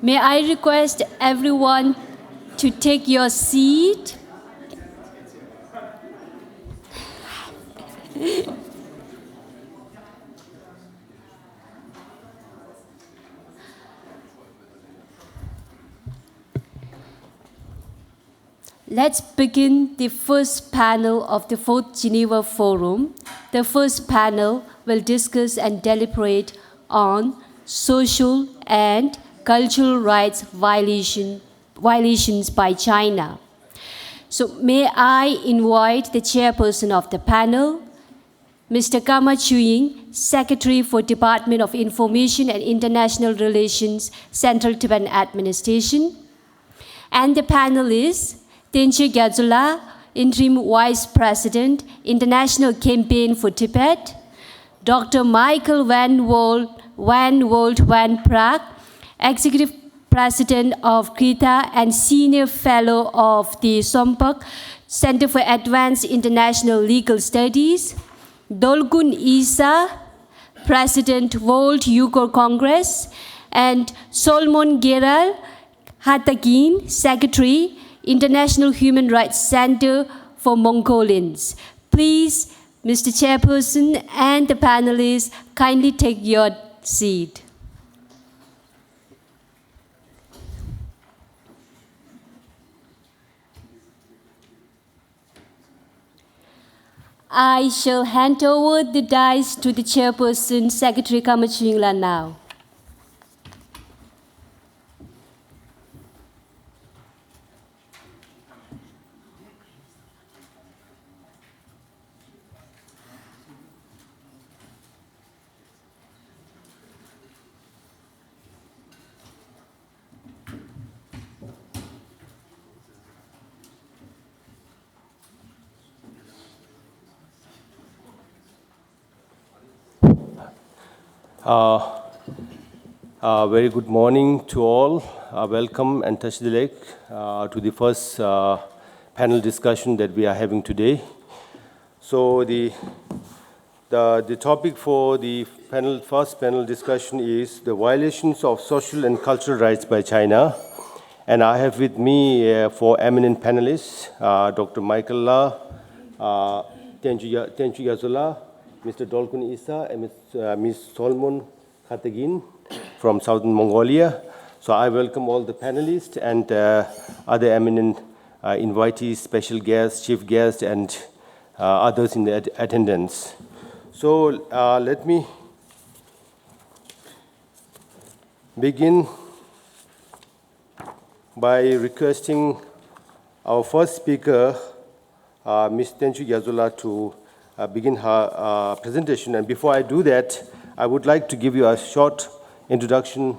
May I request everyone to take your seat? Let's begin the first panel of the 4th Geneva Forum. The first panel will discuss and deliberate on social and cultural rights violations by China. So may I invite the chairperson of the panel, Mr. Kama Chuying, Secretary for Department of Information and International Relations, Central Tibetan Administration, and the panelists, Tenche Gyadzula, Interim Vice President, International Campaign for Tibet, Dr. Michael Van Wolt Van Praag, Executive President of Krita and Senior Fellow of the Sompak Center for Advanced International Legal Studies, Dolgun Isa, President World Uyghur Congress, and Solomon Geral Hatagin, Secretary, International Human Rights Center for Mongolians. Please, Mr. Chairperson and the panelists, kindly take your seat. I shall hand over the dice to the Chairperson, Secretary Kama Chuying now. Very good morning to all. Welcome and touch the leg to the first panel discussion that we are having today. So the topic for the first panel discussion is the violations of social and cultural rights by China. And I have with me four eminent panelists, Dr. Michael La, Tenche Gyadzula, Mr. Dolkun Isa, and Ms. Solomon Khatagin from Southern Mongolia. So I welcome all the panelists and other eminent invitees, special guests, chief guests, and others in the attendance. So let me begin by requesting our first speaker, Ms. Tenche Gyadzula, to begin her presentation. And before I do that, I would like to give you a short introduction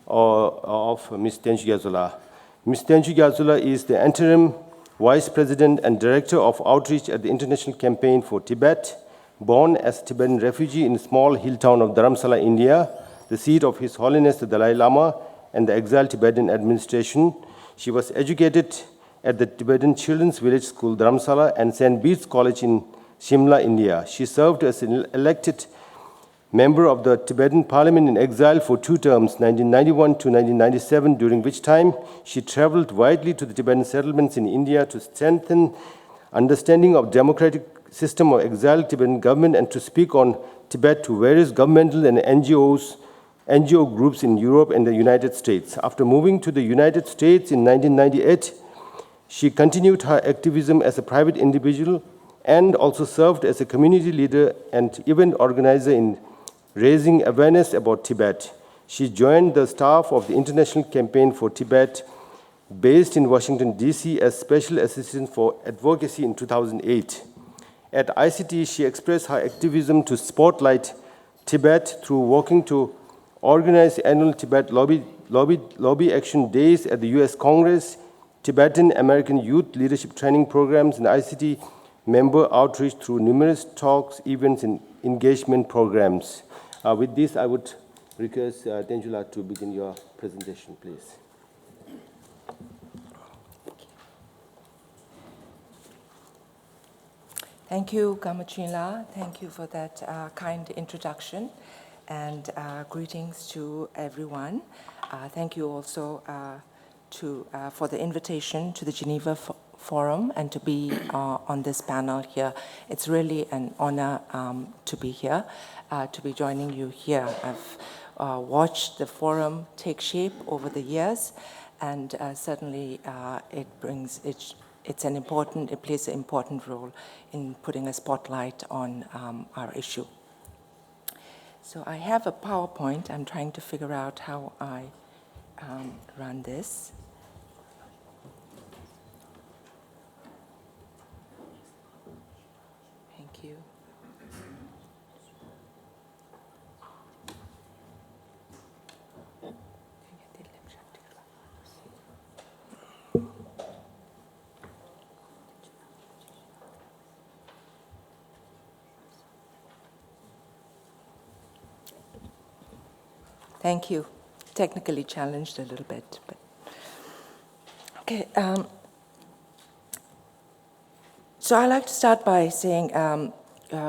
of Ms. Tenche Gyadzula. Ms. Tenche Gyadzula is the interim Vice President and Director of Outreach at the International Campaign for Tibet. Born as a Tibetan refugee in the small hill town of Dharamsala, India, the seat of His Holiness the Dalai Lama and the exiled Tibetan administration, she was educated at the Tibetan Children's Village School, Dharamsala, and St. Bede's College in Shimla, India. She served as an elected member of the Tibetan Parliament in exile for 2 terms, 1991 to 1997, during which time she traveled widely to the Tibetan settlements in India to strengthen understanding of democratic system of exiled Tibetan government and to speak on Tibet to various governmental and NGO groups in Europe and the United States. After moving to the United States in 1998, she continued her activism as a private individual and also served as a community leader and event organizer in raising awareness about Tibet. She joined the staff of the International Campaign for Tibet, based in Washington, D.C., as Special Assistant for Advocacy in 2008. At ICT, she expressed her activism to spotlight Tibet through working to organize annual Tibet lobby action days at the U.S. Congress, Tibetan American Youth Leadership Training Programs, and ICT member outreach through numerous talks, events, and engagement programs. With this, I would request Tenche to begin your presentation, please. Thank you, Kama Chuying. Thank you for that kind introduction, and greetings to everyone. Thank you also for the invitation to the Geneva Forum and to be on this panel here. It's really an honor to be here, to be joining you here. I've watched the forum take shape over the years, and certainly it plays an important role in putting a spotlight on our issue. So I have a PowerPoint. I'm trying to figure out how I run this. Thank you. Thank you. Technically challenged a little bit, but okay. So I'd like to start by saying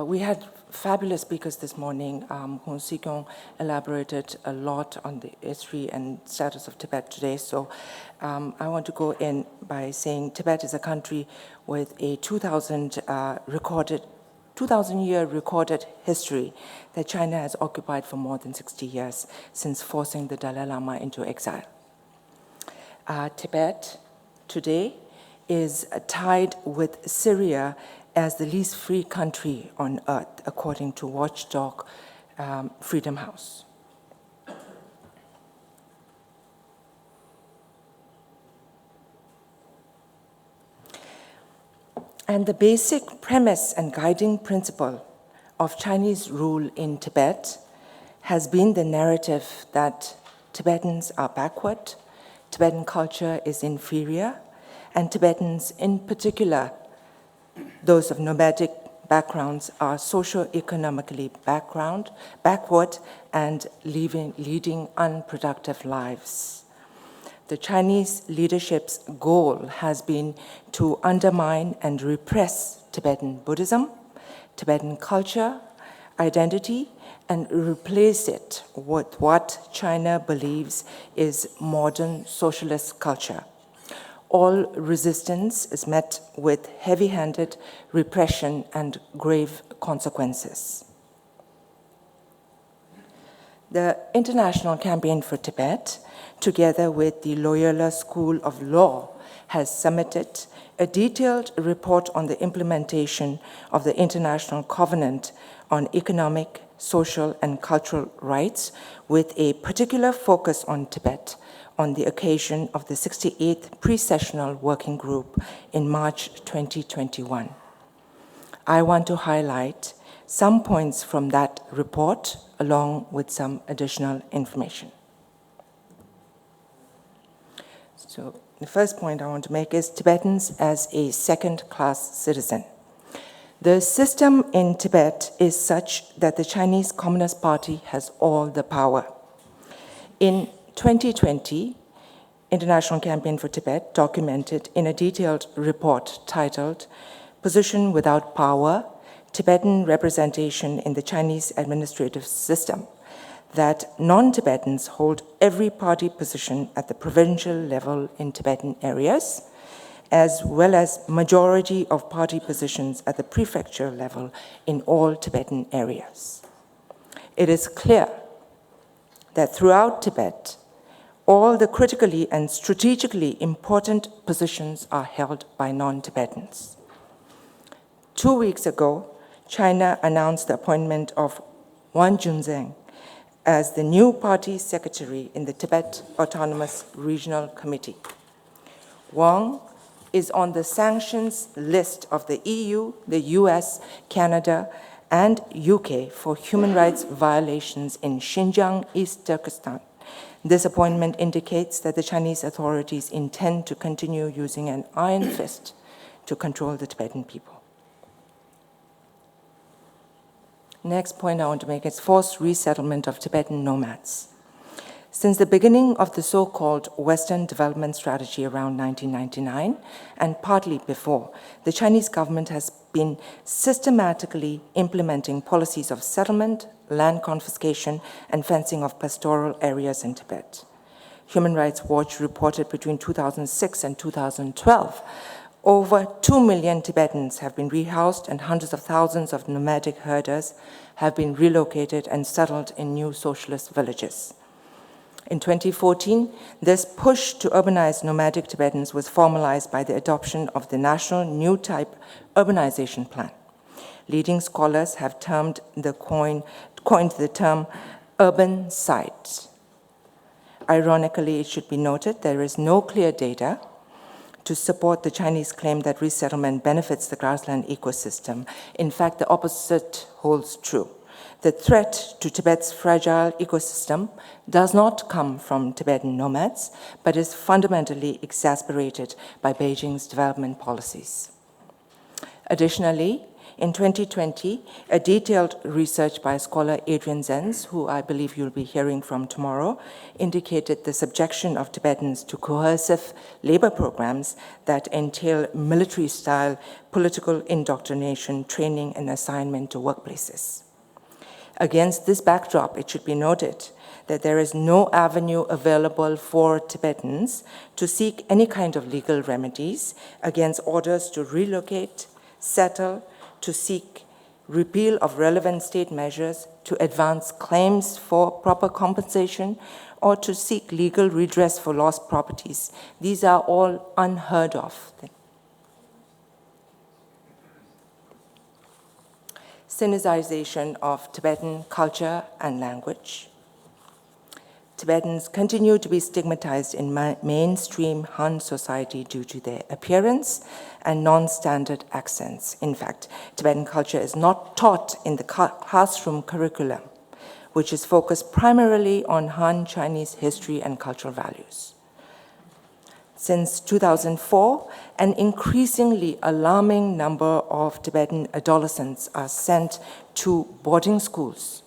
we had fabulous speakers this morning. Hon Sikyong elaborated a lot on the history and status of Tibet today. So I want to go in by saying Tibet is a country with a 2,000-year recorded history that China has occupied for more than 60 years since forcing the Dalai Lama into exile. Tibet today is tied with Syria as the least free country on earth, according to watchdog Freedom House. And the basic premise and guiding principle of Chinese rule in Tibet has been the narrative that Tibetans are backward, Tibetan culture is inferior, and Tibetans in particular, those of nomadic backgrounds, are socio-economically backward and leading unproductive lives. The Chinese leadership's goal has been to undermine and repress Tibetan Buddhism, Tibetan culture, identity, and replace it with what China believes is modern socialist culture. All resistance is met with heavy-handed repression and grave consequences. The International Campaign for Tibet, together with the Loyola School of Law, has submitted a detailed report on the implementation of the International Covenant on Economic, Social, and Cultural Rights, with a particular focus on Tibet, on the occasion of the 68th Pre-Sessional Working Group in March 2021. I want to highlight some points from that report, along with some additional information. So the first point I want to make is Tibetans as a second-class citizen. The system in Tibet is such that the Chinese Communist Party has all the power. In 2020, International Campaign for Tibet documented in a detailed report titled Position Without Power, Tibetan Representation in the Chinese Administrative System, that non-Tibetans hold every party position at the provincial level in Tibetan areas, as well as majority of party positions at the prefecture level in all Tibetan areas. It is clear that throughout Tibet, all the critically and strategically important positions are held by non-Tibetans. 2 weeks ago, China announced the appointment of Wang Junzheng as the new party secretary in the Tibet Autonomous Regional Committee. Wang is on the sanctions list of the EU, the US, Canada, and UK for human rights violations in Xinjiang, East Turkestan. This appointment indicates that the Chinese authorities intend to continue using an iron fist to control the Tibetan people. Next point I want to make is forced resettlement of Tibetan nomads. Since the beginning of the so-called Western Development Strategy around 1999, and partly before, the Chinese government has been systematically implementing policies of settlement, land confiscation, and fencing of pastoral areas in Tibet. Human Rights Watch reported between 2006 and 2012, over 2 million Tibetans have been rehoused and hundreds of thousands of nomadic herders have been relocated and settled in new socialist villages. In 2014, this push to urbanize nomadic Tibetans was formalized by the adoption of the National New Type Urbanization Plan. Leading scholars have coined the term urban site. Ironically, it should be noted there is no clear data to support the Chinese claim that resettlement benefits the grassland ecosystem. In fact, the opposite holds true. The threat to Tibet's fragile ecosystem does not come from Tibetan nomads, but is fundamentally exacerbated by Beijing's development policies. Additionally, in 2020, a detailed research by scholar Adrian Zenz, who I believe you'll be hearing from tomorrow, indicated the subjection of Tibetans to coercive labor programs that entail military-style political indoctrination, training, and assignment to workplaces. Against this backdrop, it should be noted that there is no avenue available for Tibetans to seek any kind of legal remedies against orders to relocate, settle, to seek repeal of relevant state measures, to advance claims for proper compensation, or to seek legal redress for lost properties. These are all unheard of. Sinicization of Tibetan culture and language. Tibetans continue to be stigmatized in mainstream Han society due to their appearance and non-standard accents. In fact, Tibetan culture is not taught in the classroom curriculum, which is focused primarily on Han Chinese history and cultural values. Since 2004, an increasingly alarming number of Tibetan adolescents are sent to boarding schools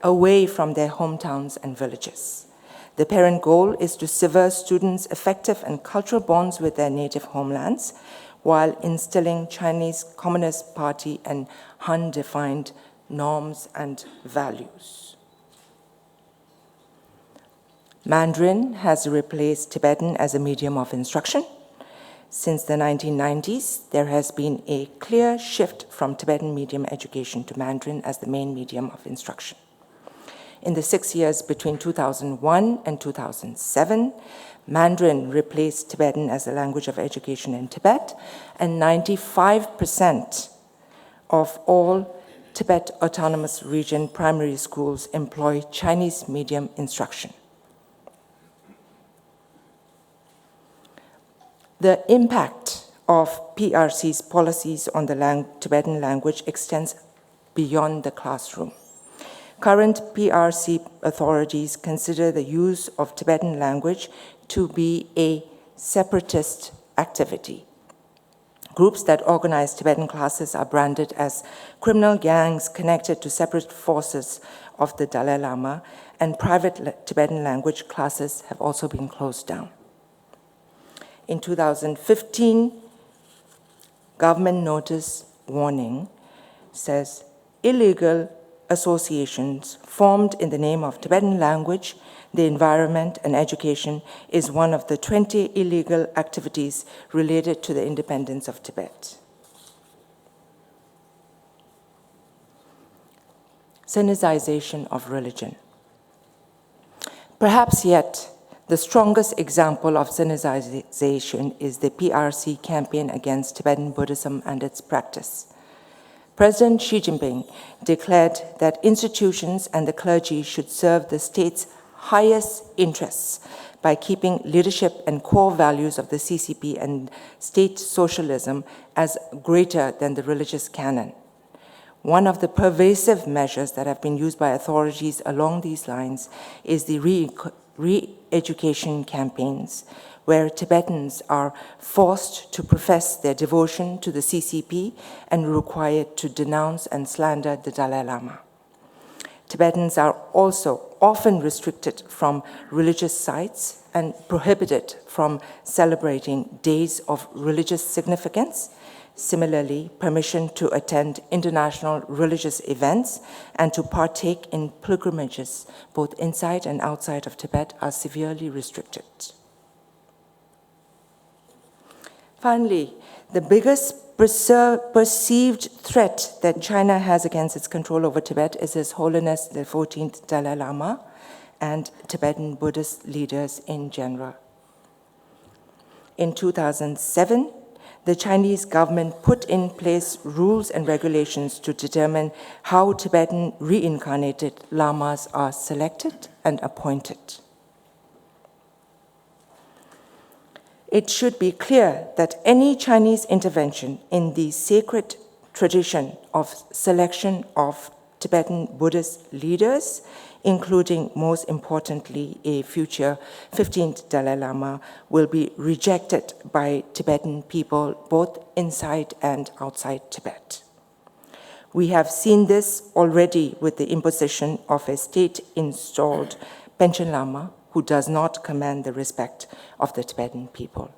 away from their hometowns and villages. The parent goal is to sever students' affective and cultural bonds with their native homelands, while instilling Chinese Communist Party and Han-defined norms and values. Mandarin has replaced Tibetan as a medium of instruction. Since the 1990s, there has been a clear shift from Tibetan medium education to Mandarin as the main medium of instruction. In the 6 years between 2001 and 2007, Mandarin replaced Tibetan as the language of education in Tibet, and 95% of all Tibet Autonomous Region primary schools employ Chinese medium instruction. The impact of PRC's policies on the Tibetan language extends beyond the classroom. Current PRC authorities consider the use of Tibetan language to be a separatist activity. Groups that organize Tibetan classes are branded as criminal gangs connected to separate forces of the Dalai Lama, and private Tibetan language classes have also been closed down. In 2015, government notice warning says illegal associations formed in the name of Tibetan language, the environment, and education is one of the 20 illegal activities related to the independence of Tibet. Sinicization of religion. Perhaps yet the strongest example of sinicization is the PRC campaign against Tibetan Buddhism and its practice. President Xi Jinping declared that institutions and the clergy should serve the state's highest interests by keeping leadership and core values of the CCP and state socialism as greater than the religious canon. One of the pervasive measures that have been used by authorities along these lines is the re-education campaigns, where Tibetans are forced to profess their devotion to the CCP and required to denounce and slander the Dalai Lama. Tibetans are also often restricted from religious sites and prohibited from celebrating days of religious significance, Similarly, permission to attend international religious events and to partake in pilgrimages, both inside and outside of Tibet, are severely restricted. Finally, the biggest perceived threat that China has against its control over Tibet is His Holiness the 14th Dalai Lama and Tibetan Buddhist leaders in general. In 2007, the Chinese government put in place rules and regulations to determine how Tibetan reincarnated lamas are selected and appointed. It should be clear that any Chinese intervention in the sacred tradition of selection of Tibetan Buddhist leaders, including, most importantly, a future 15th Dalai Lama, will be rejected by Tibetan people both inside and outside Tibet. We have seen this already with the imposition of a state-installed Panchen Lama who does not command the respect of the Tibetan people.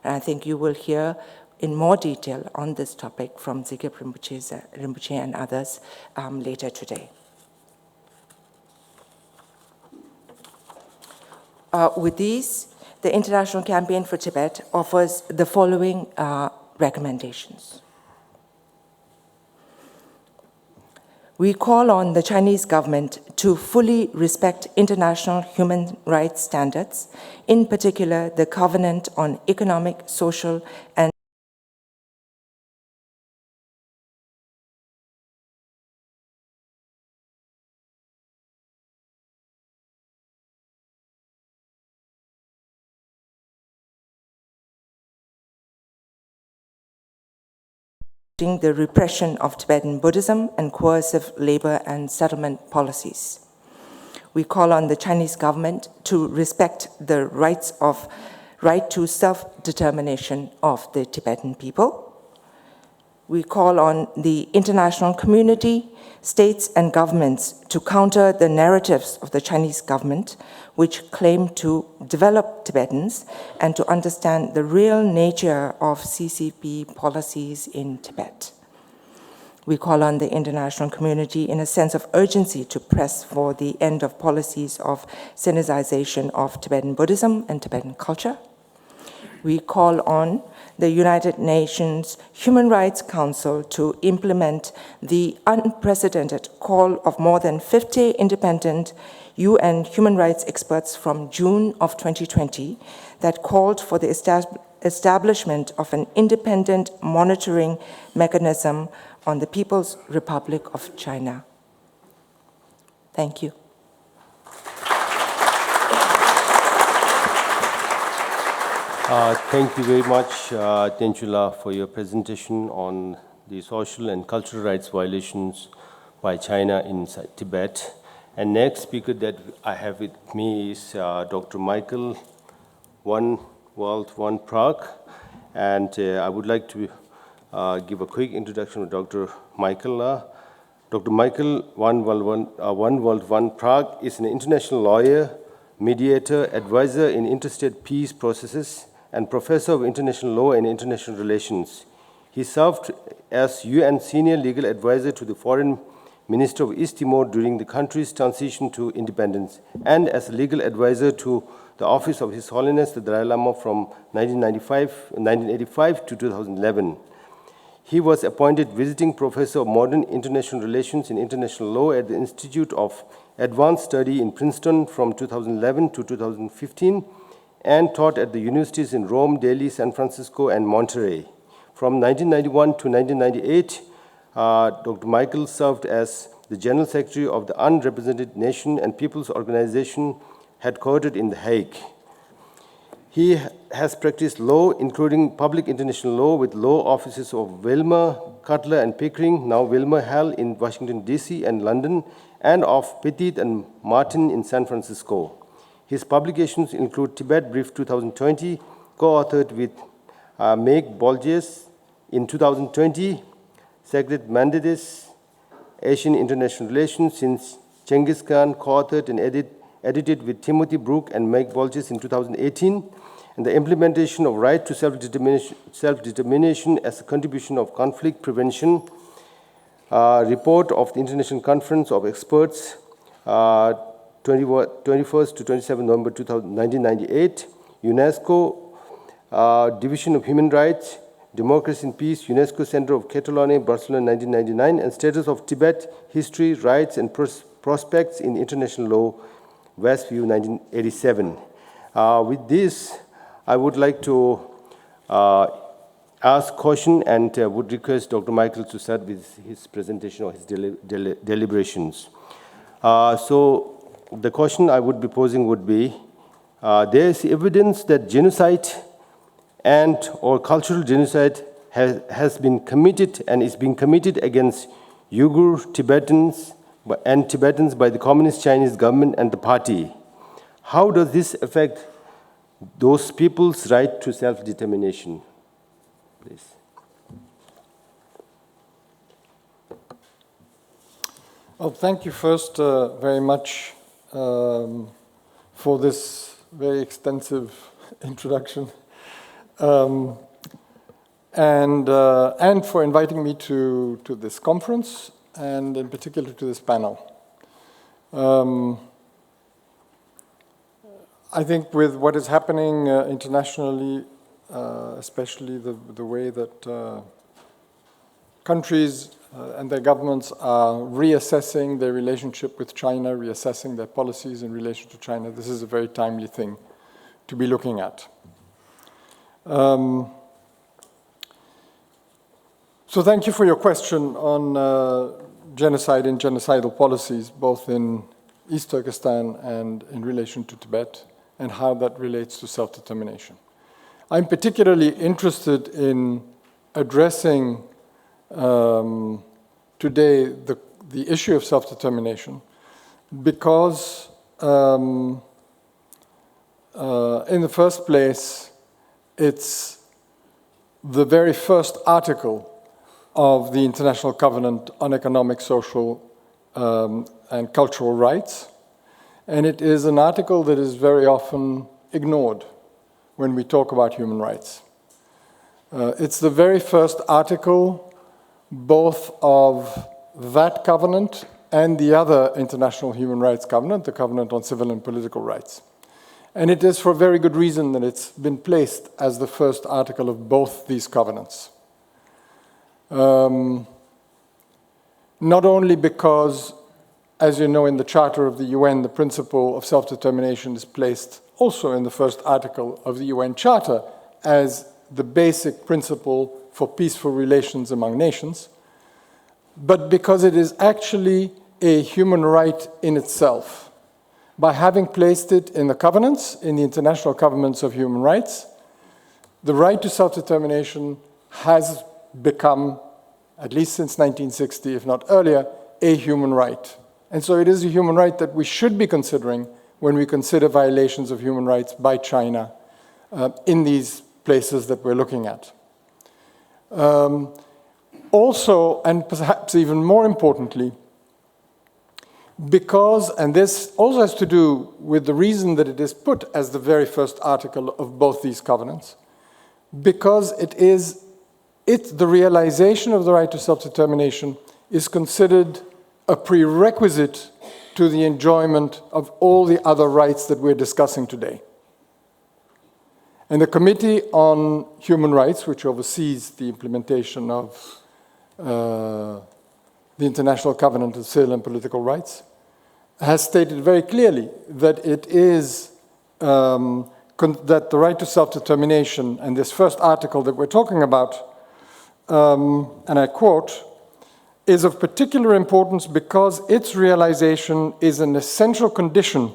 And I think you will hear in more detail on this topic from Zikib Rinpoche and others later today. With these, the International Campaign for Tibet offers the following recommendations. We call on the Chinese government to fully respect international human rights standards, in particular the Covenant on Economic, Social, and the repression of Tibetan Buddhism and coercive labor and settlement policies. We call on the Chinese government to respect the right to self-determination of the Tibetan people. We call on the international community, states and governments to counter the narratives of the Chinese government which claim to develop Tibetans and to understand the real nature of CCP policies in Tibet. We call on the international community in a sense of urgency to press for the end of policies of Sinicization of Tibetan Buddhism and Tibetan culture. We call on the United Nations Human Rights Council to implement the unprecedented call of more than 50 independent UN human rights experts from June of 2020 that called for the establishment of an independent monitoring mechanism on the People's Republic of China. Thank you. Thank you very much, Tenchula, for your presentation on the social and cultural rights violations by China inside Tibet. And next speaker that I have with me is Dr. Michael, One World, One Prague. And I would like to give a quick introduction to Dr. Michael. Dr. Michael, One World, One Prague is an international lawyer, mediator, advisor in interstate peace processes, and professor of international law and international relations. He served as UN senior legal advisor to the foreign minister of East Timor during the country's transition to independence, and as a legal advisor to the office of His Holiness the Dalai Lama from 1985 to 2011. He was appointed visiting professor of modern international relations and international law at the Institute of Advanced Study in Princeton from 2011 to 2015, and taught at the universities in Rome, Delhi, San Francisco, and Monterey. From 1991 to 1998, Dr. Michael served as the General Secretary of the Unrepresented Nation and Peoples Organization headquartered in The Hague. He has practiced law, including public international law, with law offices of Wilmer, Cutler, and Pickering, now Wilmer Hall in Washington, D.C. and London, and of Petit and Martin in San Francisco. His publications include Tibet Brief 2020, co-authored with Meg Bolges in 2020, Sacred Mandates, Asian International Relations since Genghis Khan, co-authored and edited with Timothy Brook and Meg Bolges in 2018, and the implementation of right to self-determination as a contribution of conflict prevention, report of the International Conference of Experts, 21st to 27 November 1998, UNESCO, Division of Human Rights, Democracy and Peace, UNESCO Center of Catalonia, Barcelona, 1999, and Status of Tibet, History, Rights, and Prospects in International Law, Westview, 1987. With this, I would like to ask question and would request Dr. Michael to start with his presentation or his deliberations. So the question I would be posing would be, there is evidence that genocide and or cultural genocide has been committed and is being committed against Uyghur Tibetans and Tibetans by the Communist Chinese government and the party. How does this affect those people's right to self-determination? Please. Well, thank you first very much for this very extensive introduction. And for inviting me to this conference, and in particular to this panel. I think with what is happening internationally, especially the way that countries and their governments are reassessing their relationship with China, reassessing their policies in relation to China, this is a very timely thing to be looking at. So thank you for your question on genocide and genocidal policies, both in East Turkestan and in relation to Tibet, and how that relates to self-determination. I'm particularly interested in addressing today the issue of self-determination because in the first place, it's the very first article of the International Covenant on Economic, Social, and Cultural Rights. And it is an article that is very often ignored when we talk about human rights. It's the very first article both of that covenant and the other international human rights covenant, the Covenant on Civil and Political Rights. And it is for a very good reason that it's been placed as the first article of both these covenants. Not only because, as you know, in the Charter of the UN, the principle of self-determination is placed also in the first article of the UN Charter as the basic principle for peaceful relations among nations, but because it is actually a human right in itself. By having placed it in the covenants, in the international covenants of human rights, the right to self-determination has become, at least since 1960, if not earlier, a human right. And so it is a human right that we should be considering when we consider violations of human rights by China in these places that we're looking at. Also, and perhaps even more importantly, because, and this also has to do with the reason that it is put as the very first article of both these covenants, because the realization of the right to self-determination is considered a prerequisite to the enjoyment of all the other rights that we're discussing today. And the Committee on Human Rights, which oversees the implementation of the International Covenant of Civil and Political Rights, has stated very clearly that it is that the right to self-determination, and this first article that we're talking about, and I quote, is of particular importance because its realization is an essential condition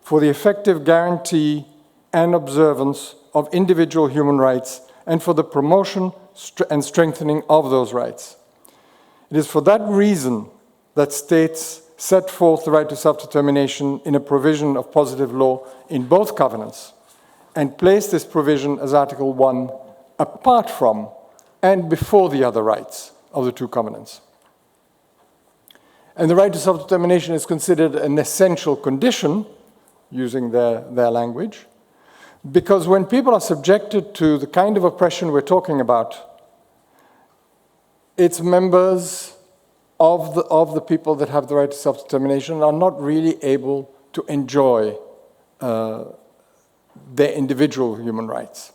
for the effective guarantee and observance of individual human rights and for the promotion and strengthening of those rights. It is for that reason that states set forth the right to self-determination in a provision of positive law in both covenants and place this provision as Article 1 apart from and before the other rights of the two covenants. And the right to self-determination is considered an essential condition, using their language, Because when people are subjected to the kind of oppression we're talking about, its members of the people that have the right to self-determination are not really able to enjoy their individual human rights.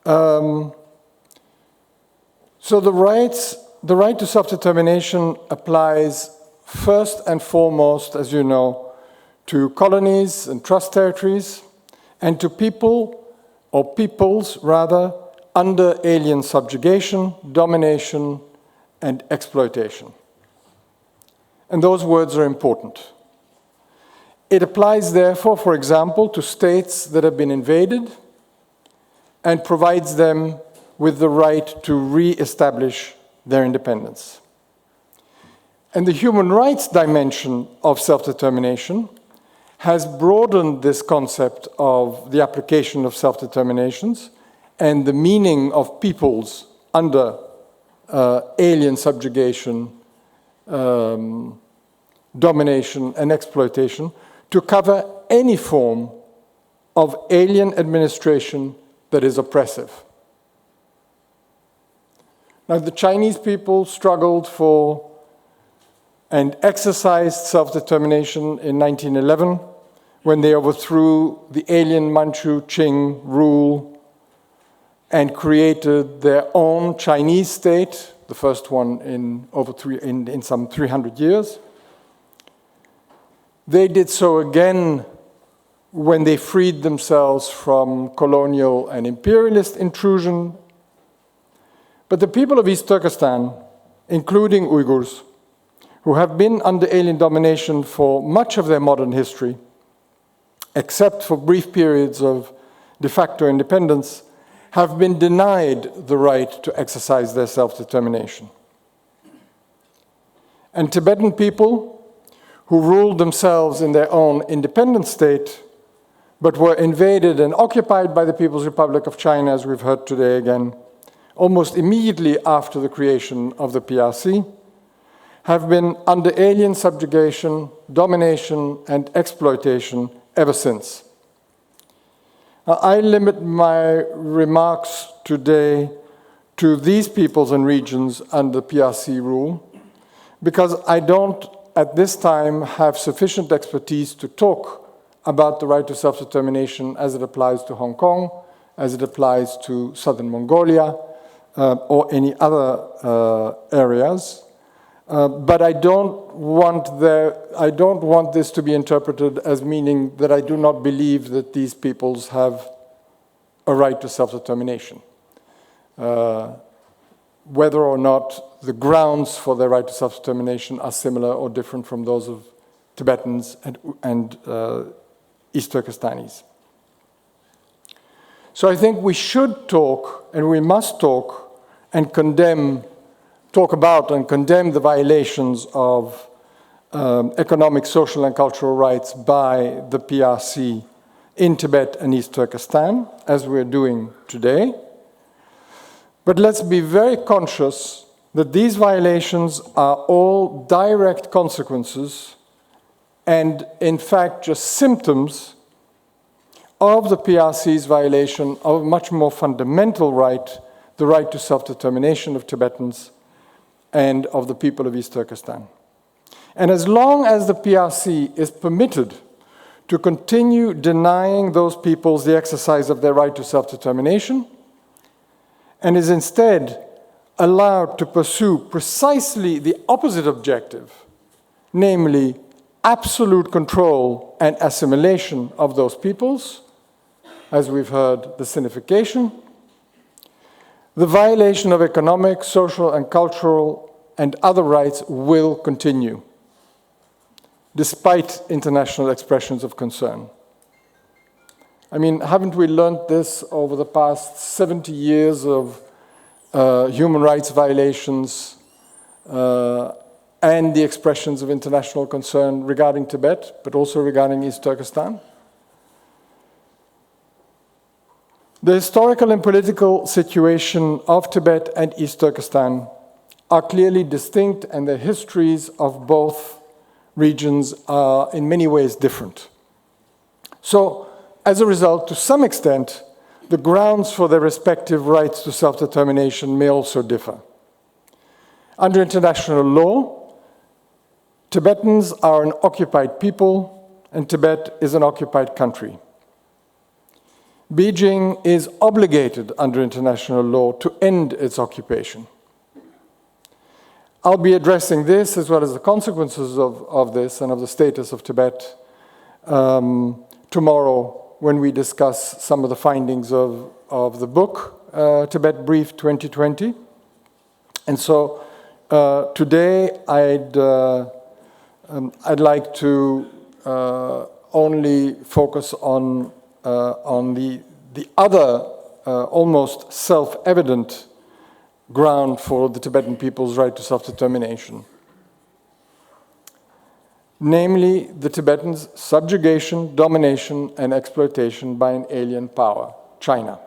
So the right to self-determination applies first and foremost, as you know, to colonies and trust territories, and to people, or peoples rather, under alien subjugation, domination, and exploitation. And those words are important. It applies, therefore, for example, to states that have been invaded and provides them with the right to re-establish their independence. And the human rights dimension of self-determination has broadened this concept of the application of self-determinations and the meaning of peoples under alien subjugation, domination, and exploitation to cover any form of alien administration that is oppressive. Now, the Chinese people struggled for and exercised self-determination in 1911 when they overthrew the alien Manchu Qing rule and created their own Chinese state, the first one in some 300 years. They did so again when they freed themselves from colonial and imperialist intrusion. But the people of East Turkestan, including Uyghurs, who have been under alien domination for much of their modern history, except for brief periods of de facto independence, have been denied the right to exercise their self-determination. And Tibetan people, who ruled themselves in their own independent state, but were invaded and occupied by the People's Republic of China, as we've heard today again, almost immediately after the creation of the PRC, have been under alien subjugation, domination, and exploitation ever since. Now, I limit my remarks today to these peoples and regions under PRC rule because I don't, at this time, have sufficient expertise to talk about the right to self-determination as it applies to Hong Kong, as it applies to Southern Mongolia, or any other areas. But I don't want this to be interpreted as meaning that I do not believe that these peoples have a right to self-determination. Whether or not the grounds for their right to self-determination are similar or different from those of Tibetans and East Turkestanis. So I think we should talk, and we must talk, and talk about and condemn the violations of economic, social, and cultural rights by the PRC in Tibet and East Turkestan, as we're doing today. But let's be very conscious that these violations are all direct consequences and, in fact, just symptoms of the PRC's violation of a much more fundamental right, the right to self-determination of Tibetans and of the people of East Turkestan. And as long as the PRC is permitted to continue denying those peoples the exercise of their right to self-determination, and is instead allowed to pursue precisely the opposite objective, namely absolute control and assimilation of those peoples, as we've heard, the Sinification, the violation of economic, social, and cultural and other rights will continue, despite international expressions of concern. I mean, haven't we learned this over the past 70 years of human rights violations and the expressions of international concern regarding Tibet, but also regarding East Turkestan? The historical and political situation of Tibet and East Turkestan are clearly distinct, and the histories of both regions are in many ways different. So, as a result, to some extent, the grounds for their respective rights to self-determination may also differ. Under international law, Tibetans are an occupied people, and Tibet is an occupied country. Beijing is obligated under international law to end its occupation. I'll be addressing this as well as the consequences of this and of the status of Tibet tomorrow when we discuss some of the findings of the book, Tibet Brief 2020. And so today I'd like to only focus on the other almost self-evident ground for the Tibetan people's right to self-determination, namely the Tibetans' subjugation, domination, and exploitation by an alien power, China,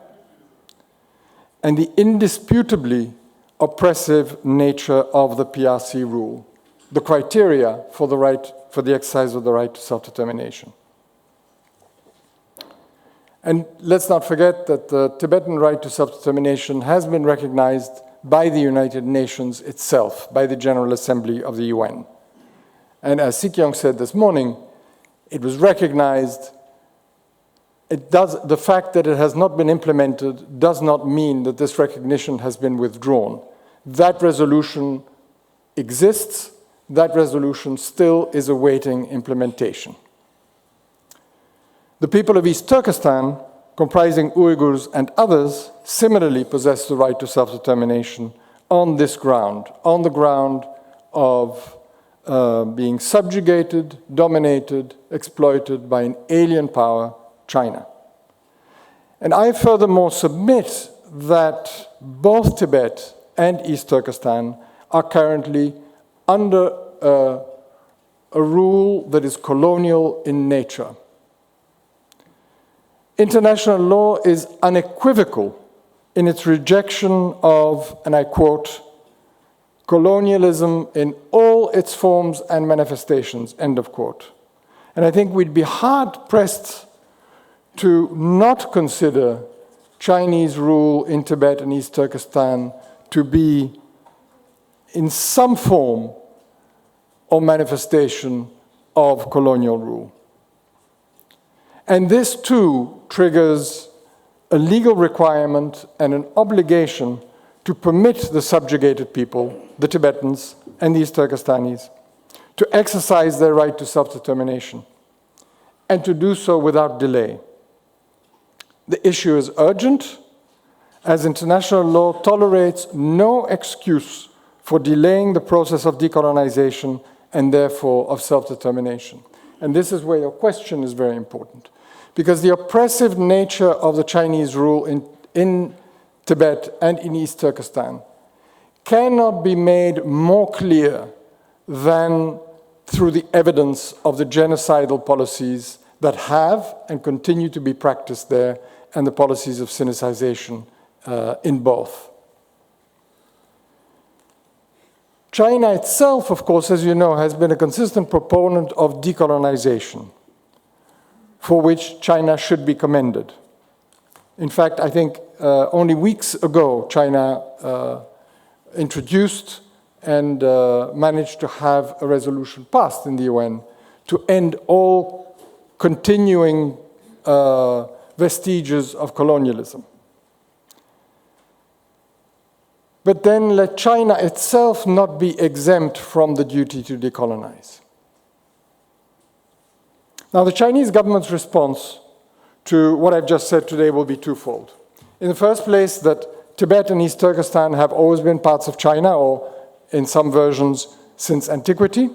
and the indisputably oppressive nature of the PRC rule, the criteria for the exercise of the right to self-determination. And let's not forget that the Tibetan right to self-determination has been recognized by the United Nations itself, by the General Assembly of the UN. And as Sikyong said this morning, it was recognized. The fact that it has not been implemented does not mean that this recognition has been withdrawn. That resolution exists. That resolution still is awaiting implementation. The people of East Turkestan, comprising Uyghurs and others, similarly possess the right to self-determination on this ground, on the ground of being subjugated, dominated, exploited by an alien power, China. And I furthermore submit that both Tibet and East Turkestan are currently under a rule that is colonial in nature. International law is unequivocal in its rejection of, and I quote, colonialism in all its forms and manifestations, end of quote. And I think we'd be hard-pressed to not consider Chinese rule in Tibet and East Turkestan to be in some form or manifestation of colonial rule. And this too triggers a legal requirement and an obligation to permit the subjugated people, the Tibetans and the East Turkestanis, to exercise their right to self-determination and to do so without delay. The issue is urgent, as international law tolerates no excuse for delaying the process of decolonization and therefore of self-determination. And this is where your question is very important, because the oppressive nature of the Chinese rule in Tibet and in East Turkestan cannot be made more clear than through the evidence of the genocidal policies that have and continue to be practiced there, and the policies of sinicization in both. China itself, of course, as you know, has been a consistent proponent of decolonization, for which China should be commended. In fact, I think only weeks ago, China introduced and managed to have a resolution passed in the UN to end all continuing vestiges of colonialism. But then let China itself not be exempt from the duty to decolonize. Now, the Chinese government's response to what I've just said today will be twofold. In the first place, that Tibet and East Turkestan have always been parts of China, or in some versions, since antiquity.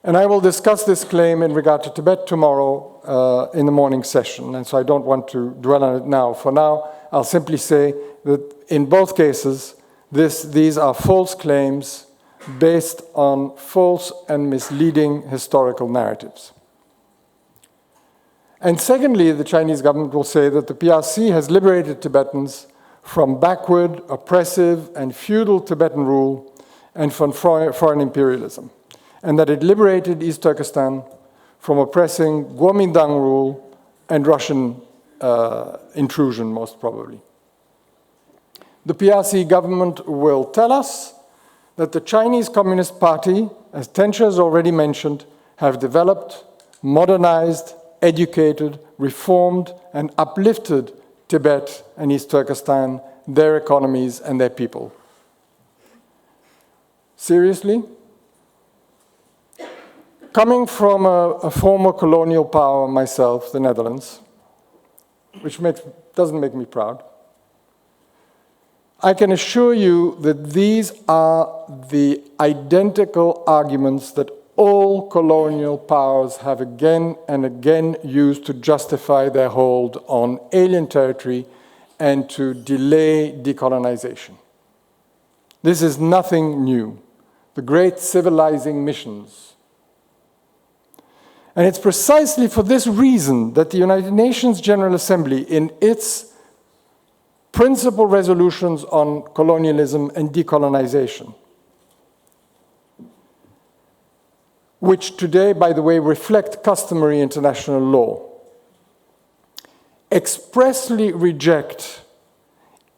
And I will discuss this claim in regard to Tibet tomorrow in the morning session, and so I don't want to dwell on it now. For now, I'll simply say that in both cases, these are false claims based on false and misleading historical narratives. And secondly, the Chinese government will say that the PRC has liberated Tibetans from backward, oppressive, and feudal Tibetan rule and from foreign imperialism, and that it liberated East Turkestan from oppressing Kuomintang rule and Russian intrusion, most probably. The PRC government will tell us that the Chinese Communist Party, as Tenche has already mentioned, have developed, modernized, educated, reformed, and uplifted Tibet and East Turkestan, their economies and their people. Seriously? Coming from a former colonial power myself, the Netherlands, which doesn't make me proud, I can assure you that these are the identical arguments that all colonial powers have again and again used to justify their hold on alien territory and to delay decolonization. This is nothing new. The great civilizing missions. And it's precisely for this reason that the United Nations General Assembly, in its principal resolutions on colonialism and decolonization, which today, by the way, reflect customary international law, expressly reject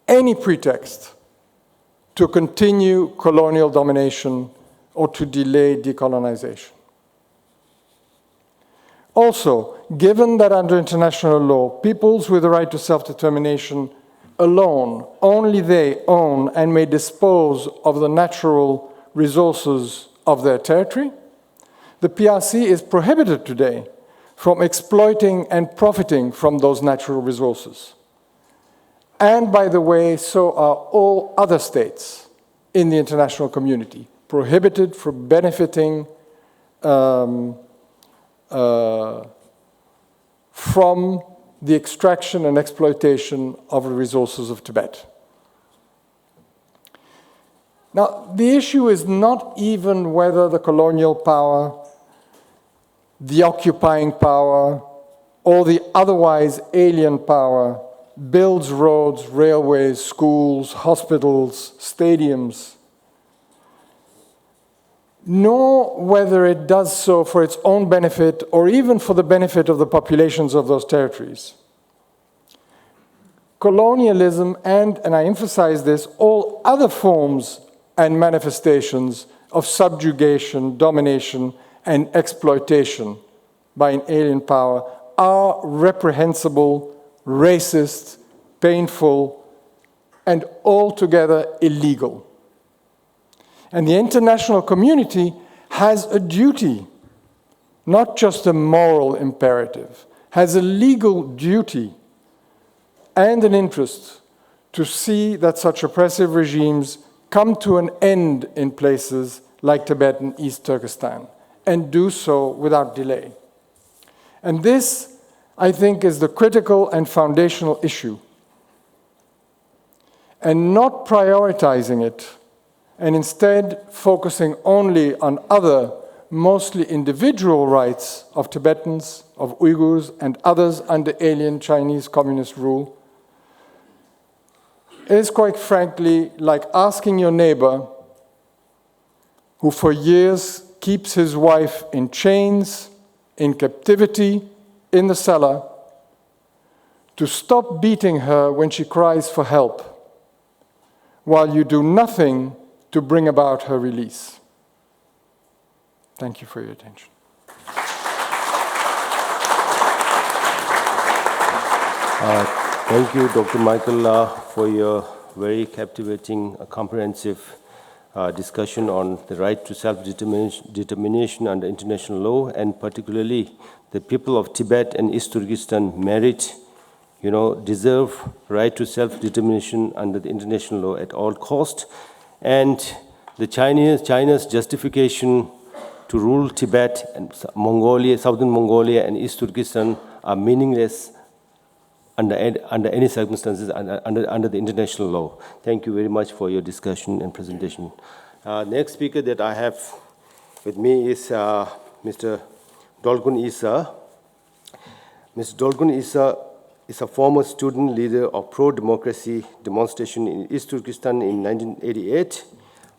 any pretext to continue colonial domination or to delay decolonization. Also, given that under international law, peoples with the right to self-determination alone, only they own and may dispose of the natural resources of their territory, the PRC is prohibited today from exploiting and profiting from those natural resources. And by the way, so are all other states in the international community, prohibited from benefiting from the extraction and exploitation of the resources of Tibet. Now, the issue is not even whether the colonial power, the occupying power, or the otherwise alien power builds roads, railways, schools, hospitals, stadiums, nor whether it does so for its own benefit or even for the benefit of the populations of those territories. Colonialism and I emphasize this, all other forms and manifestations of subjugation, domination, and exploitation by an alien power are reprehensible, racist, painful, and altogether illegal. And the international community has a duty, not just a moral imperative, has a legal duty and an interest to see that such oppressive regimes come to an end in places like Tibet and East Turkestan, and do so without delay. And this, I think, is the critical and foundational issue. And not prioritizing it, and instead focusing only on other, mostly individual rights of Tibetans, of Uyghurs, and others under alien Chinese communist rule, is quite frankly like asking your neighbor, who for years keeps his wife in chains, in captivity, in the cellar, to stop beating her when she cries for help, while you do nothing to bring about her release. Thank you for your attention. Thank you, Dr. Michael, for your very captivating, comprehensive discussion on the right to self-determination under international law, and particularly the people of Tibet and East Turkestan merit, deserve right to self-determination under the international law at all cost. And the China's justification to rule Tibet and Mongolia, southern Mongolia and East Turkestan are meaningless under any circumstances under the international law. Thank you very much for your discussion and presentation. Next speaker that I have with me is Mr. Dolgun Issa. Mr. Dolgun Issa is a former student leader of pro-democracy demonstration in East Turkestan in 1988.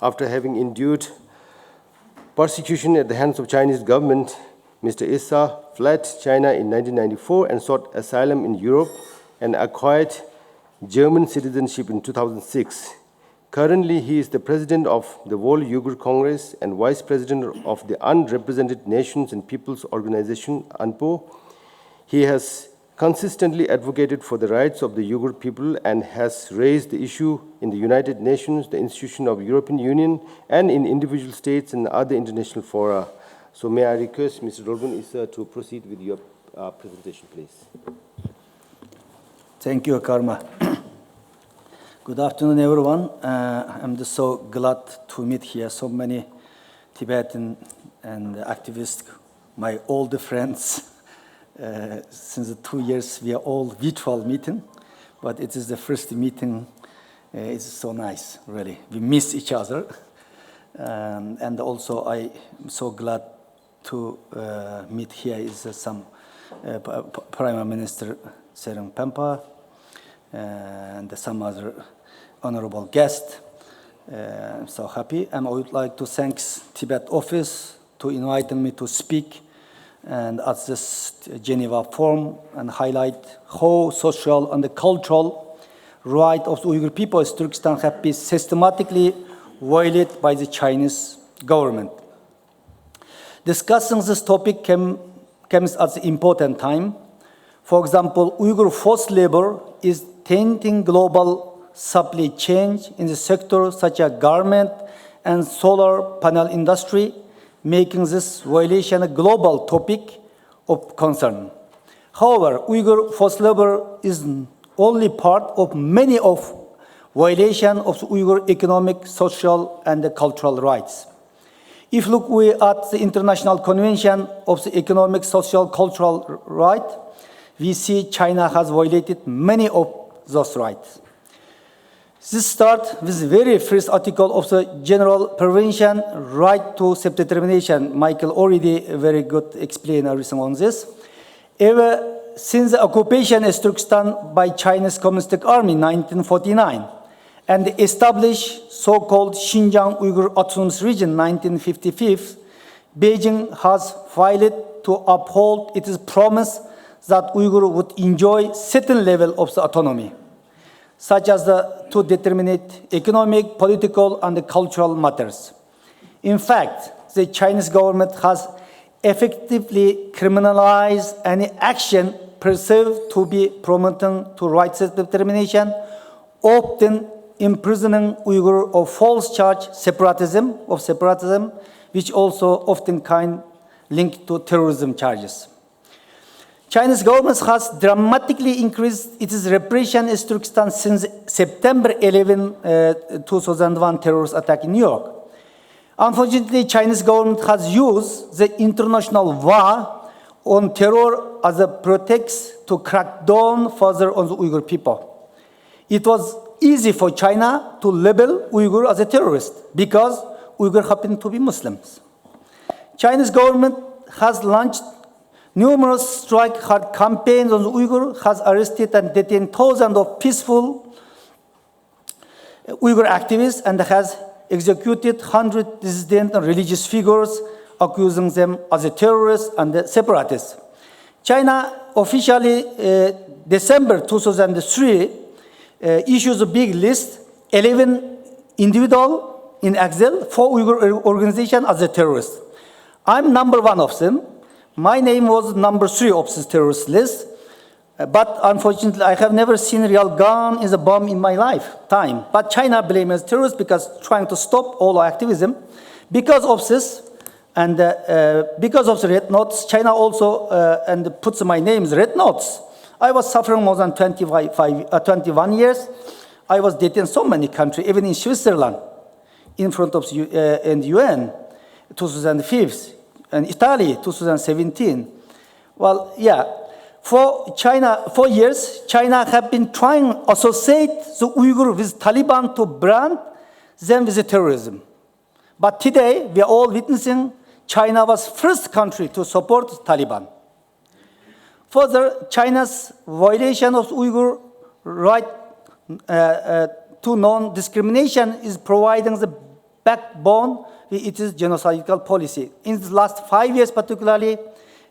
After having endured persecution at the hands of Chinese government, Mr. Issa fled China in 1994 and sought asylum in Europe and acquired German citizenship in 2006. Currently, he is the president of the World Uyghur Congress and vice president of the Unrepresented Nations and Peoples Organization, UNPO. He has consistently advocated for the rights of the Uyghur people and has raised the issue in the United Nations, the institution of European Union, and in individual states and other international fora. So may I request Mr. Dolgun Issa to proceed with your presentation, please. Thank you, Karma. Good afternoon, everyone. I'm just so glad to meet here so many Tibetan and activists, my old friends. Since the 2 years, we are all virtual meeting, but it is the first meeting. It's so nice, really. We miss each other. And also, I'm so glad to meet here is some Prime Minister Serang Pampa and some other honorable guests. I'm so happy. And I would like to thank Tibet office to inviting me to speak and at this Geneva Forum and highlight how social and the cultural right of the Uyghur people in Turkestan have been systematically violated by the Chinese government. Discussing this topic comes at an important time. For example, Uyghur forced labor is tainting global supply chain in the sectors such as garment and solar panel industry, making this violation a global topic of concern. However, Uyghur forced labor is only part of many of violations of Uyghur economic, social, and cultural rights. If look we at the International Convention of the Economic, Social, Cultural Right, we see China has violated many of those rights. This starts with the very first article of the General Prevention Right to Self-Determination. Michael already very good explained everything on this. Ever since the occupation of Turkestan by Chinese Communist Army in 1949 and the established so-called Xinjiang Uyghur Autonomous Region in 1955, Beijing has filed to uphold its promise that Uyghur would enjoy certain level of the autonomy, such as to determine economic, political, and cultural matters. In fact, the Chinese government has effectively criminalized any action perceived to be promoting to right self-determination, often imprisoning Uyghur of false charge separatism, which also often linked to terrorism charges. Chinese government has dramatically increased its repression in Turkestan since September 11, 2001 terrorist attack in New York. Unfortunately, Chinese government has used the international war on terror as a pretext to crack down further on the Uyghur people. It was easy for China to label Uyghur as a terrorist because Uyghur happen to be Muslims. Chinese government has launched numerous strike hard campaigns on the Uyghur, has arrested and detained thousands of peaceful Uyghur activists, and has executed 100 dissident and religious figures, accusing them as a terrorist and a separatist. China officially, December 2003, issues a big list, 11 individuals in exile, 4 Uyghur organizations as a terrorist. I'm number 1 of them. My name was number 3 of this terrorist list, but unfortunately, I have never seen a real gun in the bomb in my lifetime. But China blames as terrorists because trying to stop all activism. Because of this, and because of the red notes, China also and puts my name as red notes. I was suffering more than 21 years. I was detained in so many countries, even in Switzerland, in front of the UN, 2005. And Italy, 2017. Well, yeah, for China, for years, China have been trying to associate the Uyghur with Taliban to brand them with terrorism. But today, we are all witnessing China was first country to support Taliban. Further, China's violation of Uyghur right to non-discrimination is providing the backbone. It is genocidal policy. In the last 5 years particularly,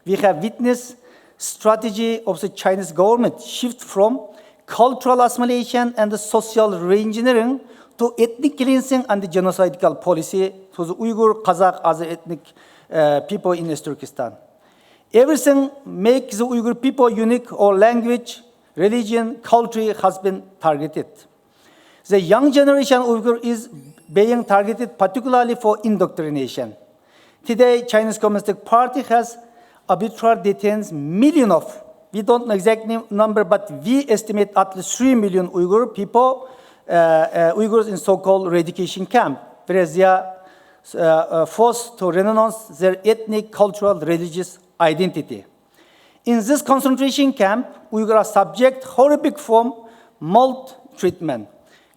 we have witnessed strategy of the Chinese government shift from cultural assimilation and the social reengineering to ethnic cleansing and the genocidal policy to the Uyghur, Kazakh, other ethnic people in East Turkestan. Everything makes the Uyghur people unique, or language, religion, culture has been targeted. The young generation Uyghur is being targeted particularly for indoctrination. Today, Chinese Communist Party has arbitrarily detained millions of, we don't know exact number, but we estimate at least 3 million Uyghur people, Uyghurs in so-called re-education camp, whereas they are forced to renounce their ethnic, cultural, religious identity. In this concentration camp, Uyghurs are subject horrific form maltreatment.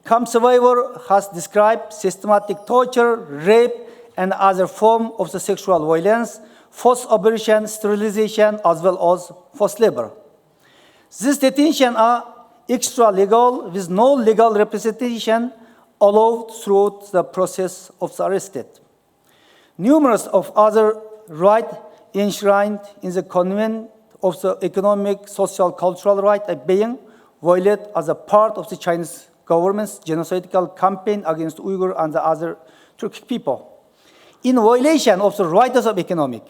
Camp survivor has described systematic torture, rape, and other forms of the sexual violence, forced abortion, sterilization, as well as forced labor. These detentions are extra-legal with no legal representation allowed throughout the process of the arrested. Numerous of other rights enshrined in the Convention of the Economic, Social, Cultural Rights are being violated as a part of the Chinese government's genocidal campaign against Uyghur and the other Turkic people. In violation of the rights of economic,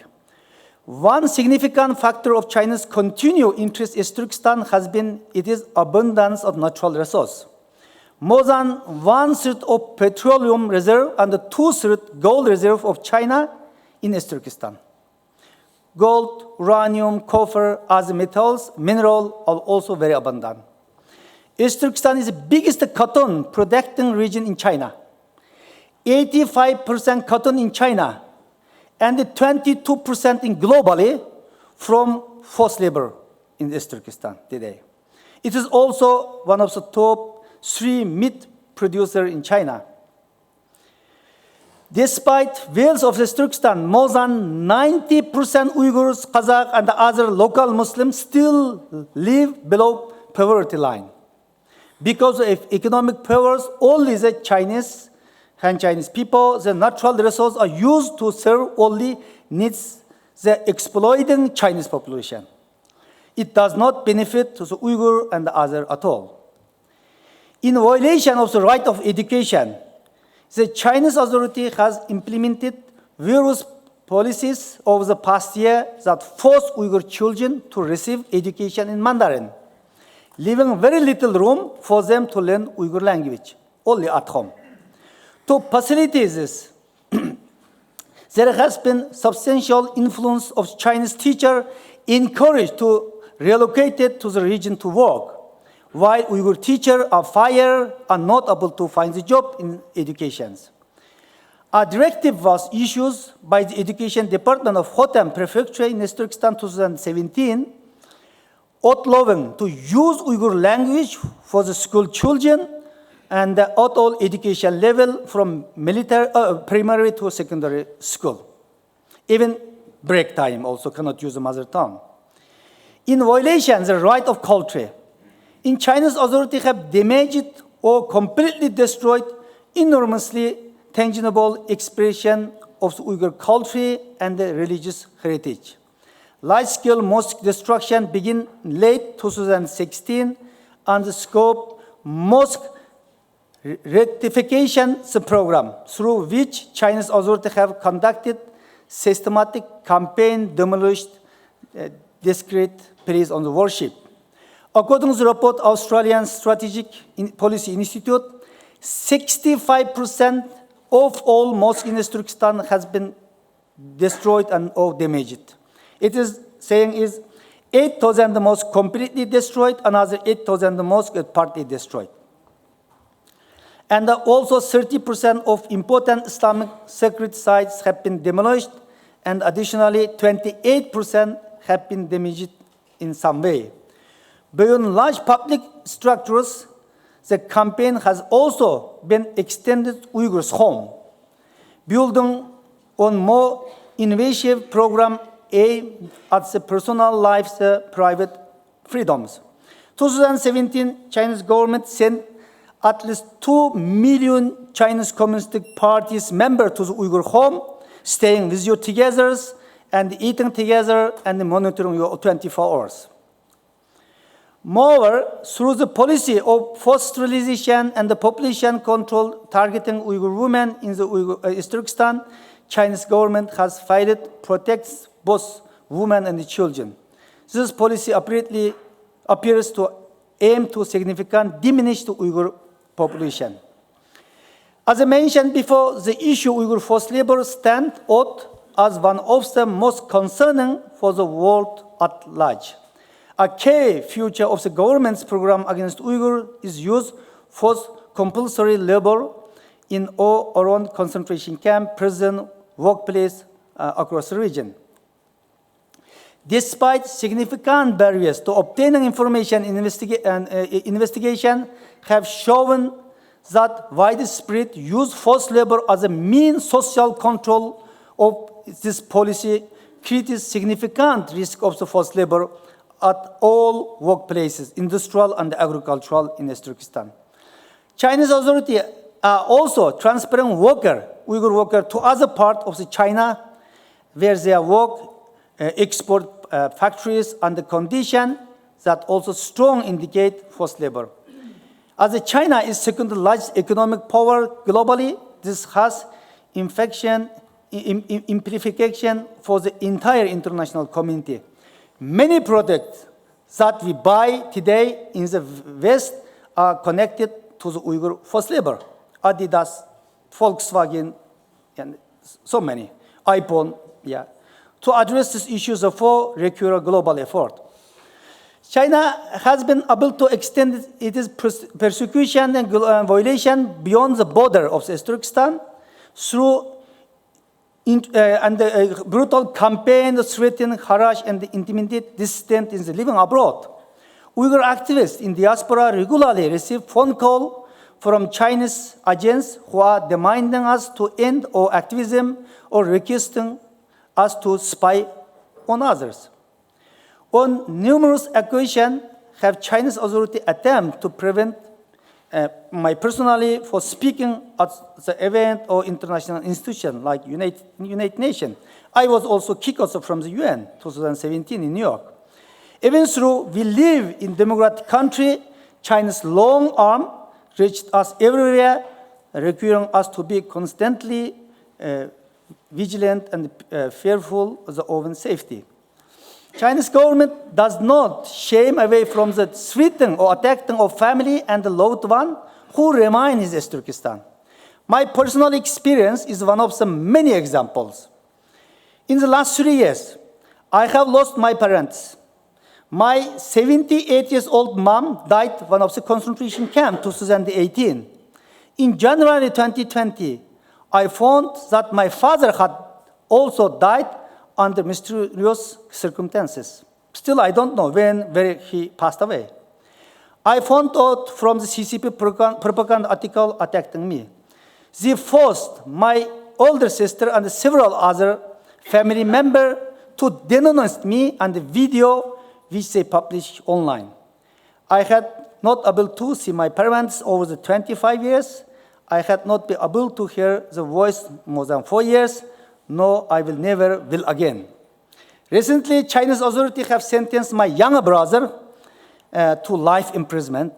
one significant factor of China's continued interest in Turkestan has been its abundance of natural resources. More than 1/3 of petroleum reserve and 2/3 gold reserve of China in East Turkestan. Gold, uranium, copper, other metals, minerals are also very abundant. East Turkestan is the biggest cotton producing region in China. 85% cotton in China, and 22% in globally from forced labor in East Turkestan today. It is also one of the top 3 meat producers in China. Despite wealth of East Turkestan, more than 90% Uyghurs, Kazakh, and other local Muslims still live below poverty line. Because of economic powers, only the Chinese people, the natural resources are used to serve only needs the exploiting Chinese population. It does not benefit the Uyghur and the other at all. In violation of the right of education, the Chinese authority has implemented various policies over the past year that force Uyghur children to receive education in Mandarin, leaving very little room for them to learn Uyghur language, only at home. To facilitate this, there has been substantial influence of Chinese teachers encouraged to relocate to the region to work, while Uyghur teachers are fired and not able to find a job in education. A directive was issued by the Education Department of Hotan Prefecture in East Turkestan 2017, outlawing to use Uyghur language for the school children and at all education level from primary to secondary school. Even break time also cannot use the mother tongue. In violation of the right of culture, in China's authorities have damaged or completely destroyed enormously tangible expression of the Uyghur culture and the religious heritage. Large-scale mosque destruction began late 2016, and the scope mosque rectification program, through which Chinese authorities have conducted systematic campaign, demolished discrete place on the worship. According to the report, Australian Strategic Policy Institute, 65% of all mosques in Turkestan has been destroyed and or damaged. It is saying is 8,000 mosques completely destroyed, another 8,000 mosques partly destroyed. And also 30% of important Islamic sacred sites have been demolished, and additionally 28% have been damaged in some way. Beyond large public structures, the campaign has also been extended to Uyghurs' home, building on more invasive program aimed at the personal lives, private freedoms. 2017, Chinese government sent at least 2 million Chinese Communist Party's members to the Uyghur home, staying with you together and eating together and monitoring you 24 hours. Moreover, through the policy of forced sterilization and the population control targeting Uyghur women in the East Turkestan, Chinese government has fighted protects both women and children. This policy appears to aim to significantly diminish the Uyghur population. As I mentioned before, the issue of Uyghur forced labor stands out as one of the most concerning for the world at large. A key feature of the government's program against Uyghur is use forced compulsory labor in all around concentration camp, prison, workplace across the region. Despite significant barriers to obtaining information, investigation have shown that widespread use forced labor as a mean social control of this policy creates significant risk of the forced labor at all workplaces, industrial and agricultural in East Turkestan. Chinese authorities are also transferring Uyghur workers to other parts of China where they work, export factories under conditions that also strongly indicate forced labor. As China is second largest economic power globally, this has implication for the entire international community. Many products that we buy today in the West are connected to the Uyghur forced labor. Adidas, Volkswagen, and so many. iPhone, yeah. To address these issues, therefore, require a global effort. China has been able to extend its persecution and violation beyond the border of East Turkestan through the brutal campaign to threaten, harass, and intimidate dissidents living abroad. Uyghur activists in diaspora regularly receive phone calls from Chinese agents who are demanding us to end our activism or requesting us to spy on others. On numerous occasions, have Chinese authorities attempted to prevent me personally for speaking at the event or international institution like United Nations. I was also kicked out from the UN 2017 in New York. Even though we live in a democratic country, China's long arm reached us everywhere, requiring us to be constantly vigilant and fearful of our own safety. Chinese government does not shy away from the threatening or attacking of family and the loved one who remain in East Turkestan. My personal experience is one of the many examples. In the last 3 years, I have lost my parents. My 78-year-old mom died in one of the concentration camps in 2018. In January 2020, I found that my father had also died under mysterious circumstances. Still, I don't know where he passed away. I found out from the CCP propaganda article attacking me. They forced my older sister and several other family members to denounce me and the video which they published online. I had not able to see my parents over the 25 years. I had not been able to hear the voice more than 4 years. No, I will never will again. Recently, Chinese authorities have sentenced my younger brother to life imprisonment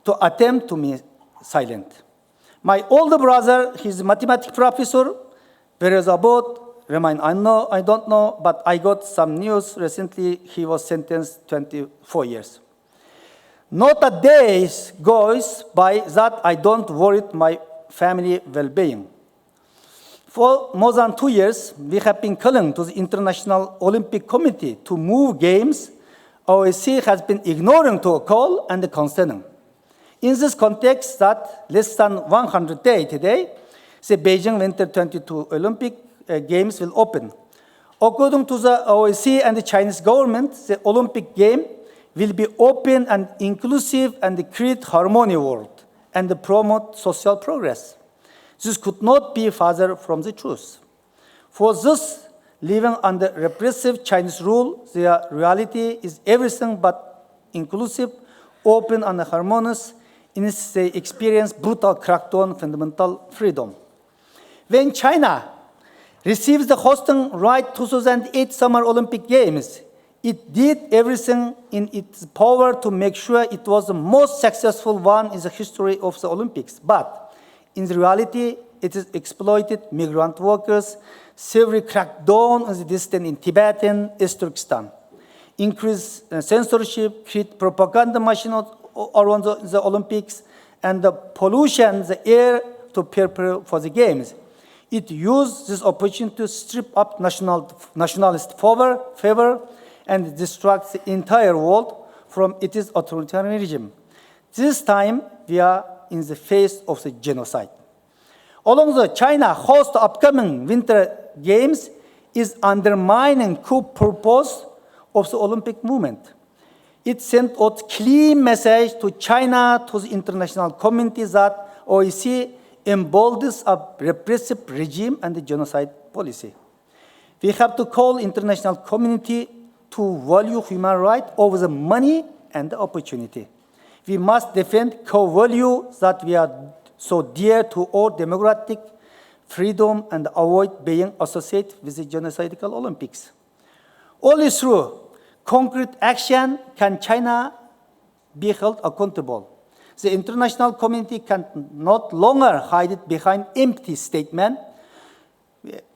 to attempt to be silent. My older brother, he's a mathematics professor, whereas about remain unknown, I don't know, but I got some news recently, he was sentenced 24 years. Not a day goes by that I don't worry my family well-being. For more than 2 years, we have been calling to the International Olympic Committee to move games. OSCE has been ignoring to a call and concerning. In this context, that less than 100 days today, the Beijing Winter 22 Olympic Games will open. According to the OSCE and the Chinese government, the Olympic Game will be open and inclusive and create harmony world and promote social progress. This could not be further from the truth. For those living under repressive Chinese rule, their reality is everything but inclusive, open, and harmonious, in its they experience brutal crackdown on fundamental freedom. When China receives the hosting right 2008 Summer Olympic Games. It did everything in its power to make sure it was the most successful one in the history of the Olympics. But in reality, it has exploited migrant workers, severely cracked down on the dissident in Tibet and East Turkestan, increased censorship, create propaganda machine around the Olympics, and the pollution, the air to prepare for the games. It used this opportunity to strip up nationalist favor and distract the entire world from its authoritarian regime. This time, we are in the face of the genocide. Along the China host the upcoming Winter Games is undermining core purpose of the Olympic movement. It sent out clear message to China, to the international community that OEC emboldens a repressive regime and the genocide policy. We have to call international community to value human rights over the money and the opportunity. We must defend core values that we are so dear to all democratic freedom and avoid being associated with the genocidal Olympics. Only through concrete action can China be held accountable. The international community can not longer hide it behind empty statements.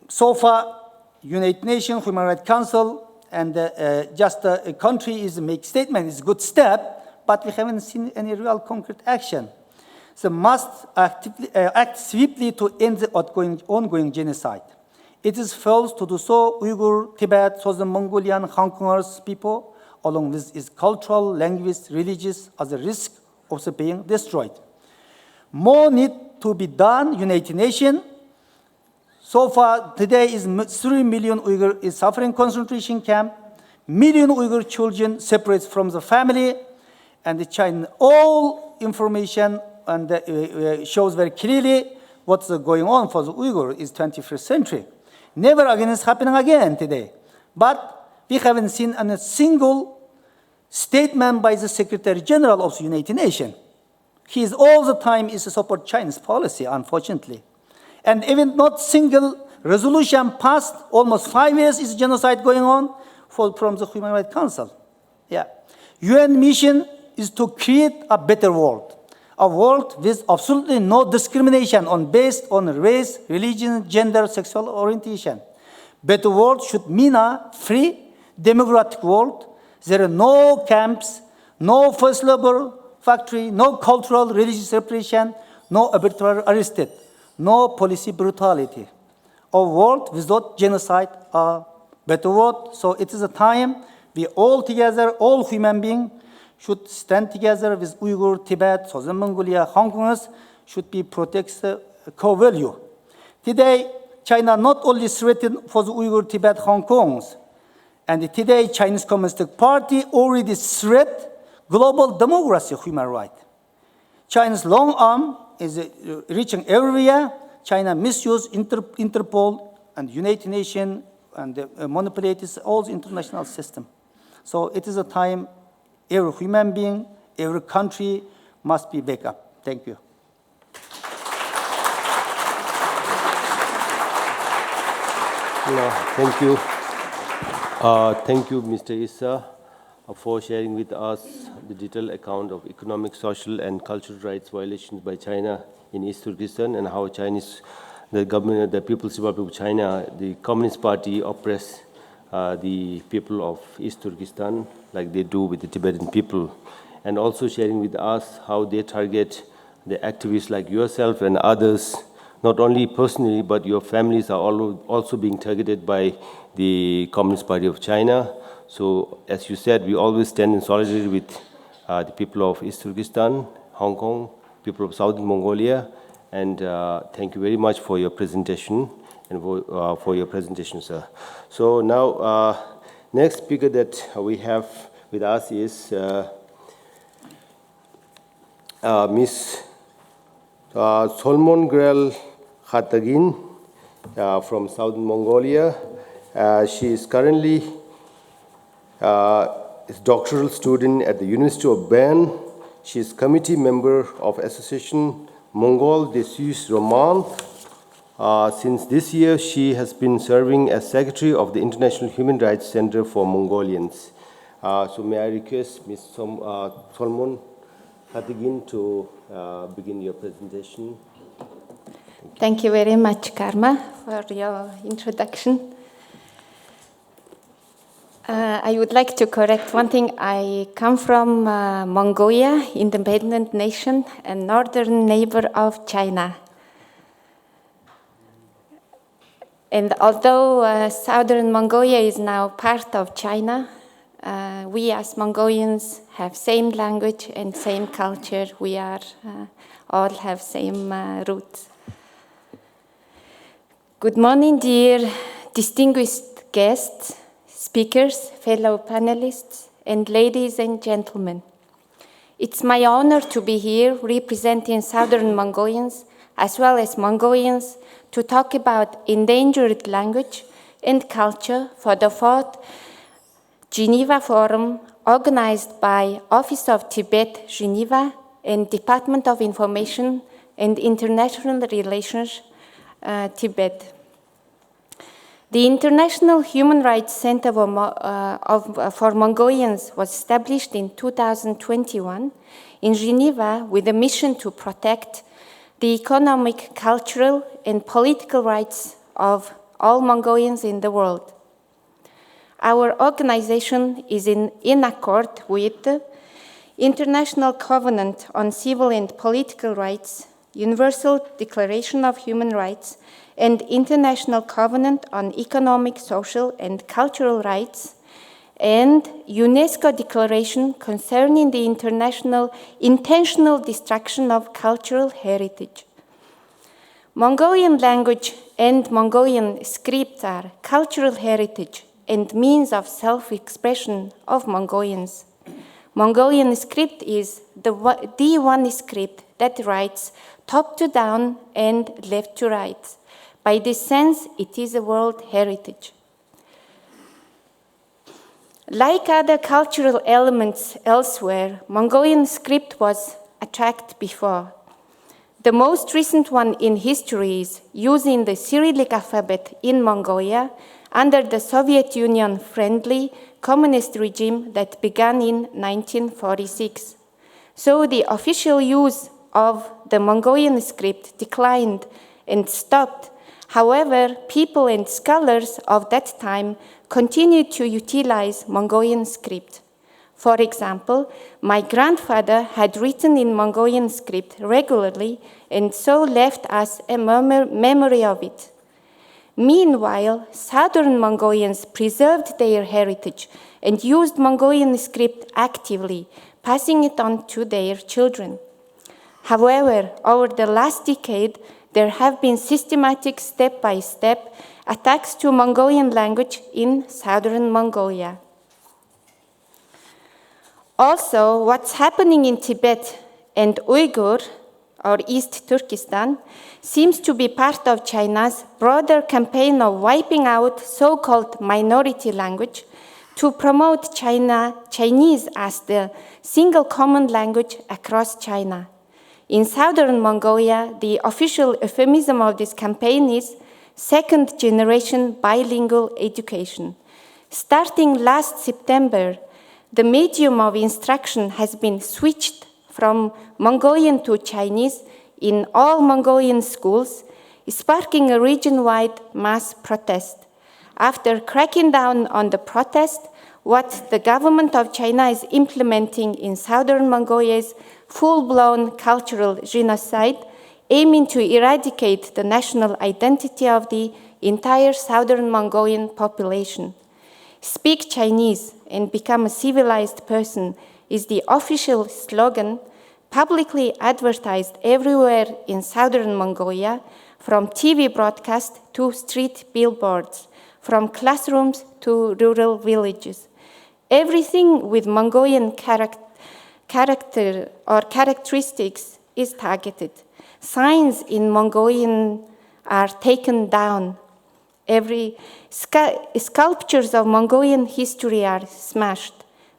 So far, United Nations Human Rights Council and just a country is make statement is a good step, but we haven't seen any real concrete action. So must act swiftly to end the ongoing genocide. It is false to do so. Uyghur, Tibet, Southern Mongolian, Hong Kongers people, along with its cultural, language, religious, as a risk of being destroyed. More need to be done. United Nations. So far, today is 3 million Uyghur is suffering concentration camp. Million Uyghur children separated from the family, and the China all information and shows very clearly what's going on for the Uyghur is 21st century. Never again is happening again today. But we haven't seen a single statement by the Secretary General of the United Nations. He is all the time is to support China's policy, unfortunately. And even not single resolution passed, almost 5 years is genocide going on from the Human Rights Council. Yeah. UN mission is to create a better world. A world with absolutely no discrimination based on race, religion, gender, sexual orientation. Better world should mean a free, democratic world. There are no camps, no forced labor factory, no cultural, religious repression, no arbitrary arrested, no policy brutality. A world without genocide, a better world. So it is a time we all together, all human beings, should stand together with Uyghur, Tibet, Southern Mongolia, Hong Kongers, should be protect the core value. Today, China not only threatened for the Uyghur, Tibet, Hong Kongs, and today Chinese Communist Party already threat global democracy, human rights. China's long arm is reaching everywhere. China misuse Interpol and United Nations and manipulates all the international system. So it is a time every human being, every country must be back up. Thank you. Thank you. Thank you, Mr. Issa, for sharing with us the detailed account of economic, social, and cultural rights violations by China in East Turkestan and how the government, the People's Republic of China, the Communist Party oppress the people of East Turkestan like they do with the Tibetan people, and also sharing with us how they target the activists like yourself and others, not only personally, but your families are also being targeted by the Communist Party of China. So, as you said, we always stand in solidarity with the people of East Turkestan, Hong Kong, people of Southern Mongolia, and thank you very much for your presentation and for your presentation, sir. So now, next speaker that we have with us is Miss Solmongrel Khatagin from Southern Mongolia. She is currently a doctoral student at the University of Bern. She is committee member of Association Mongol des Suisses Romans Since this year, she has been serving as Secretary of the International Human Rights Center for Mongolians. So may I request Ms. Solomon Hatigin to begin your presentation. Thank you very much, Karma, for your introduction. I would like to correct one thing. I come from Mongolia, independent nation, a northern neighbor of China. And although southern Mongolia is now part of China, we as Mongolians have same language and same culture. We are all have same roots. Good morning, dear distinguished guests, speakers, fellow panelists, and ladies and gentlemen. It's my honor to be here representing Southern Mongolians as well as Mongolians to talk about endangered language and culture for the 4th Geneva Forum organized by Office of Tibet, Geneva, and Department of Information and International Relations, Tibet. The International Human Rights Center for Mongolians was established in 2021 in Geneva with a mission to protect the economic, cultural, and political rights of all Mongolians in the world. Our organization is in accord with the International Covenant on Civil and Political Rights, Universal Declaration of Human Rights, and International Covenant on Economic, Social, and Cultural Rights, and UNESCO Declaration concerning the intentional destruction of cultural heritage. Mongolian language and Mongolian script are cultural heritage and means of self-expression of Mongolians. Mongolian script is the one script that writes top to down and left to right. By this sense, it is a world heritage. Like other cultural elements elsewhere, Mongolian script was attacked before. The most recent one in history is using the Cyrillic alphabet in Mongolia under the Soviet Union-friendly communist regime that began in 1946. So the official use of the Mongolian script declined and stopped. However, people and scholars of that time continued to utilize Mongolian script. For example, my grandfather had written in Mongolian script regularly and so left us a memory of it. Meanwhile, Southern Mongolians preserved their heritage and used Mongolian script actively, passing it on to their children. However, over the last decade, there have been systematic step-by-step attacks to Mongolian language in Southern Mongolia. Also, what's happening in Tibet and Uyghur, or East Turkestan, seems to be part of China's broader campaign of wiping out so-called minority language to promote Chinese as the single common language across China. In Southern Mongolia, the official euphemism of this campaign is second-generation bilingual education. Starting last September, the medium of instruction has been switched from Mongolian to Chinese in all Mongolian schools, sparking a region-wide mass protest. After cracking down on the protest, what the government of China is implementing in Southern Mongolia is full-blown cultural genocide, aiming to eradicate the national identity of the entire Southern Mongolian population. Speak Chinese and become a civilized person is the official slogan publicly advertised everywhere in Southern Mongolia, from TV broadcast to street billboards, from classrooms to rural villages. Everything with Mongolian character or characteristics is targeted. Signs in Mongolian are taken down. Sculptures of Mongolian history are smashed.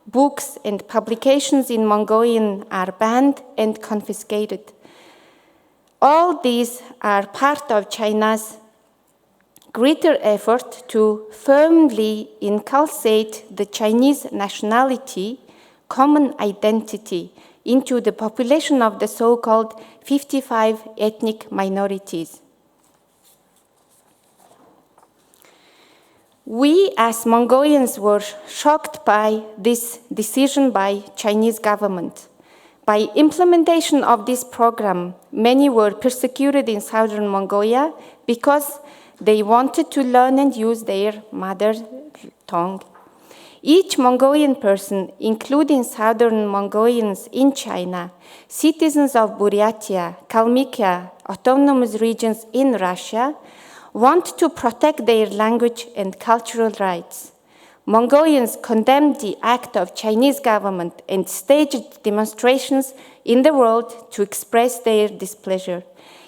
Books and publications in Mongolian are banned and confiscated. All these are part of China's greater effort to firmly inculcate the Chinese nationality, common identity, into the population of the so-called 55 ethnic minorities. We as Mongolians were shocked by this decision by Chinese government. By implementation of this program, many were persecuted in southern Mongolia because they wanted to learn and use their mother tongue. Each Mongolian person, including southern Mongolians in China, citizens of Buryatia, Kalmykia, autonomous regions in Russia, want to protect their language and cultural rights. Mongolians condemned the act of Chinese government and staged demonstrations in the world to express their displeasure.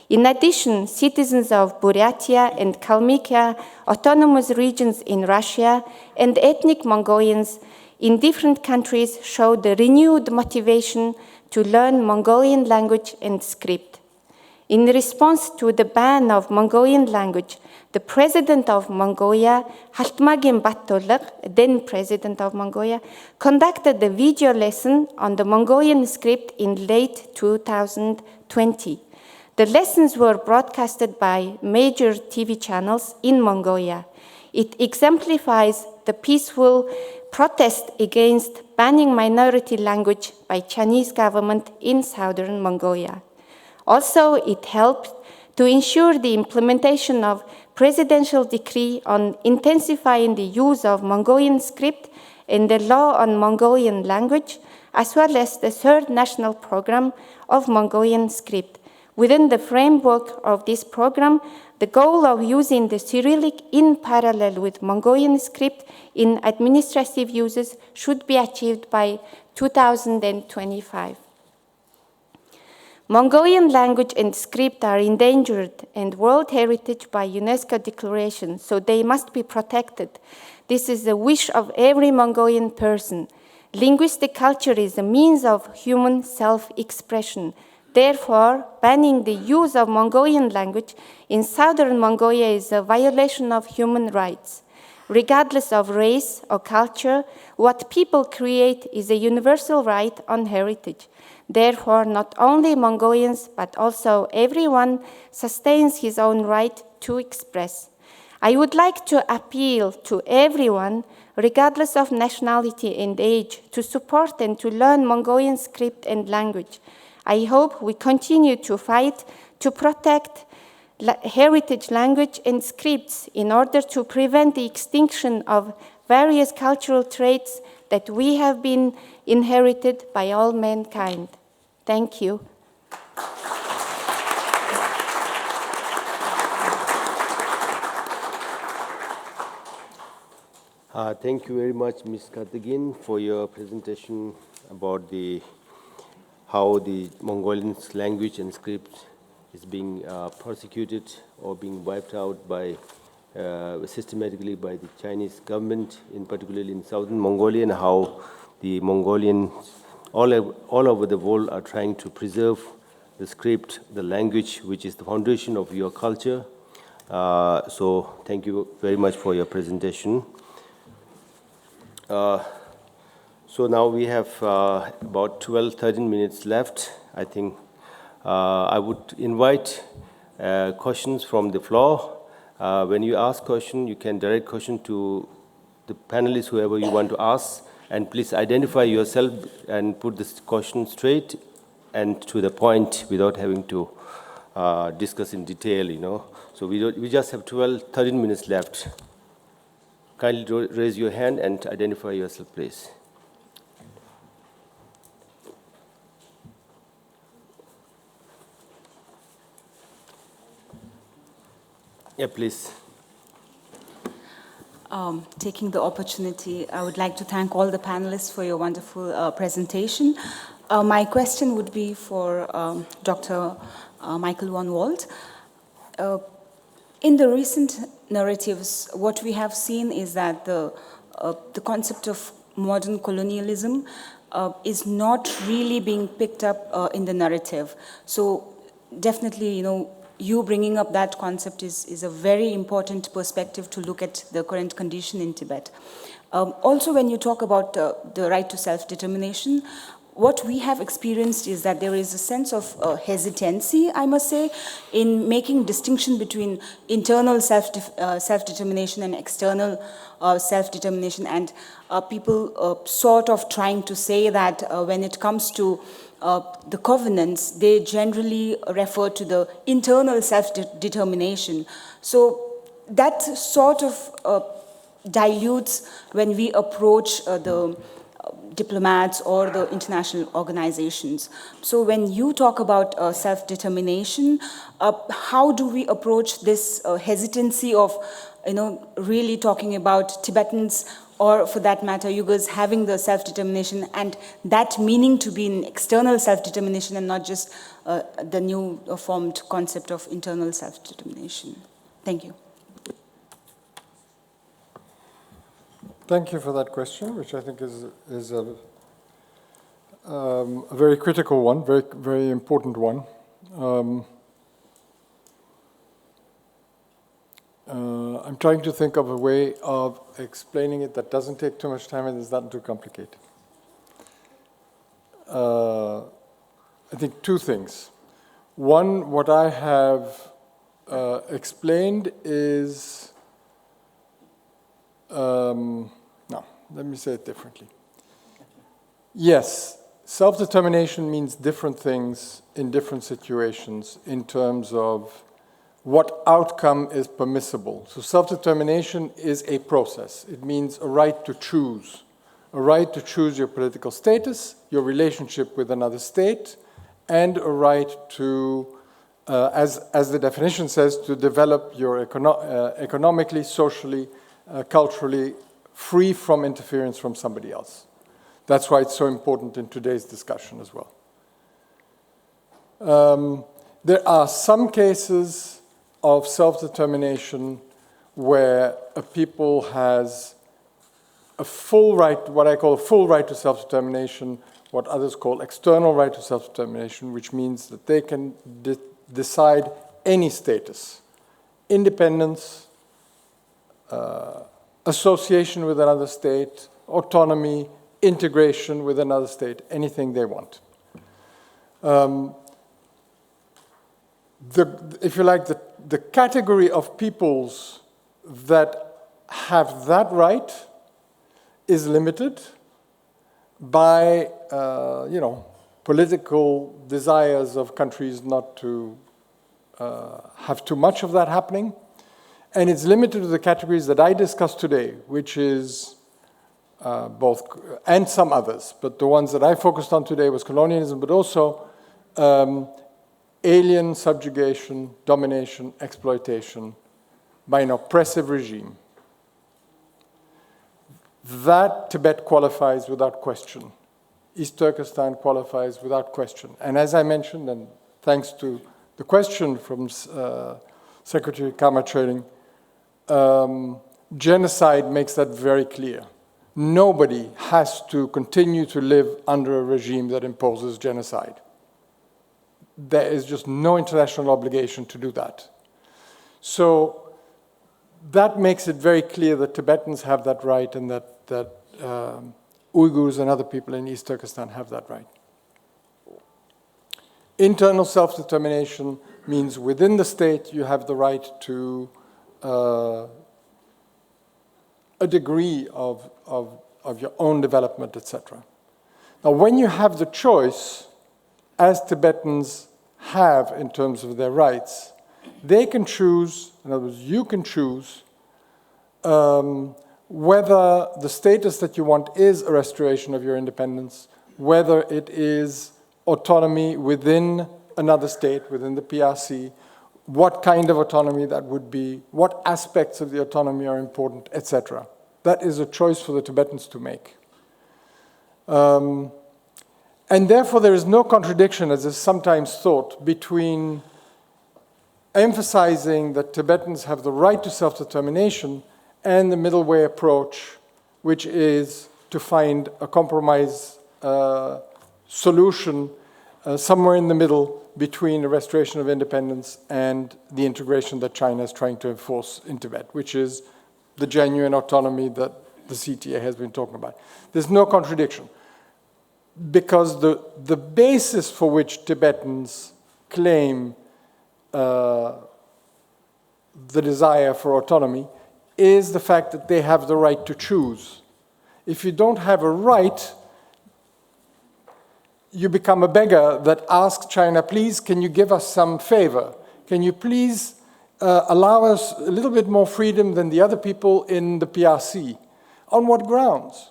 In addition, citizens of Buryatia and Kalmykia, autonomous regions in Russia, and ethnic Mongolians in different countries showed a renewed motivation to learn Mongolian language and script. In response to the ban of Mongolian language, the president of Mongolia, Haltmagin Battolak, then president of Mongolia, conducted a video lesson on the Mongolian script in late 2020. The lessons were broadcasted by major TV channels in Mongolia. It exemplifies the peaceful protest against banning minority language by Chinese government in southern Mongolia. Also, it helped to ensure the implementation of presidential decree on intensifying the use of Mongolian script and the law on Mongolian language, as well as the third national program of Mongolian script. Within the framework of this program, the goal of using the Cyrillic in parallel with Mongolian script in administrative uses should be achieved by 2025. Mongolian language and script are endangered and World Heritage by UNESCO declaration, so they must be protected. This is the wish of every Mongolian person. Linguistic culture is a means of human self-expression. Therefore, banning the use of Mongolian language in southern Mongolia is a violation of human rights. Regardless of race or culture, what people create is a universal right on heritage. Therefore, not only Mongolians, but also everyone sustains his own right to express. I would like to appeal to everyone, regardless of nationality and age, to support and to learn Mongolian script and language. I hope we continue to fight to protect heritage language and scripts in order to prevent the extinction of various cultural traits that we have been inherited by all mankind. Thank you. Thank you very much, Ms. Kartagin, for your presentation about how the Mongolian language and script is being persecuted or being wiped out by systematically by the Chinese government, particularly in southern Mongolia, and how the Mongolians all over the world are trying to preserve the script, the language, which is the foundation of your culture. So thank you very much for your presentation. So now we have about 12-13 minutes left. I think I would invite questions from the floor. When you ask question, you can direct question to the panelists, whoever you want to ask, and please identify yourself and put this question straight and to the point without having to discuss in detail, you know. So we just have 12-13 minutes left. Kindly raise your hand and identify yourself, please. Yeah, please. Taking the opportunity, I would like to thank all the panelists for your wonderful presentation. My question would be for Dr. Michael von Wald. In the recent narratives, what we have seen is that the concept of modern colonialism is not really being picked up in the narrative. So definitely, you bringing up that concept is a very important perspective to look at the current condition in Tibet. Also, when you talk about the right to self-determination, what we have experienced is that there is a sense of hesitancy, I must say, in making distinction between internal self-determination and external self-determination, and people sort of trying to say that when it comes to the covenants, they generally refer to the internal self-determination. So that sort of dilutes when we approach the diplomats or the international organizations. So when you talk about self-determination, how do we approach this hesitancy of, really talking about Tibetans, or for that matter, Uyghurs having the self-determination, and that meaning to be an external self-determination and not just the new formed concept of internal self-determination? Thank you. Thank you for that question, which I think is a very critical one, very, very important one. I'm trying to think of a way of explaining it that doesn't take too much time and is not too complicated. I think two things. One, what I have explained is, no, let me say it differently. Yes, self-determination means different things in different situations in terms of what outcome is permissible. So self-determination is a process. It means a right to choose your political status, your relationship with another state, and a right to, as the definition says, to develop your economically, socially, culturally, free from interference from somebody else. That's why it's so important in today's discussion as well. There are some cases of self-determination where a people has a full right, what I call a full right to self-determination, what others call external right to self-determination, which means that they can decide any status, independence, association with another state, autonomy, integration with another state, anything they want. If you like, the category of peoples that have that right is limited by, political desires of countries not to have too much of that happening. And it's limited to the categories that I discussed today, which is both, and some others, but the ones that I focused on today was colonialism, but also alien subjugation, domination, exploitation by an oppressive regime. That Tibet qualifies without question. East Turkestan qualifies without question. And as I mentioned, and thanks to the question from Secretary Kama-Trading, genocide makes that very clear. Nobody has to continue to live under a regime that imposes genocide. There is just no international obligation to do that. So that makes it very clear that Tibetans have that right and that Uyghurs and other people in East Turkestan have that right. Internal self-determination means within the state you have the right to a degree of your own development, etc. Now, when you have the choice, as Tibetans have in terms of their rights, they can choose, in other words, you can choose whether the status that you want is a restoration of your independence, whether it is autonomy within another state, within the PRC, what kind of autonomy that would be, what aspects of the autonomy are important, etc. That is a choice for the Tibetans to make. And therefore, there is no contradiction, as is sometimes thought, between emphasizing that Tibetans have the right to self-determination and the middle way approach, which is to find a compromise solution somewhere in the middle between the restoration of independence and the integration that China is trying to enforce in Tibet, which is the genuine autonomy that the CTA has been talking about. There's no contradiction, because the basis for which Tibetans claim the desire for autonomy is the fact that they have the right to choose. If you don't have a right, you become a beggar that asks China, please, can you give us some favor? Can you please allow us a little bit more freedom than the other people in the PRC? On what grounds?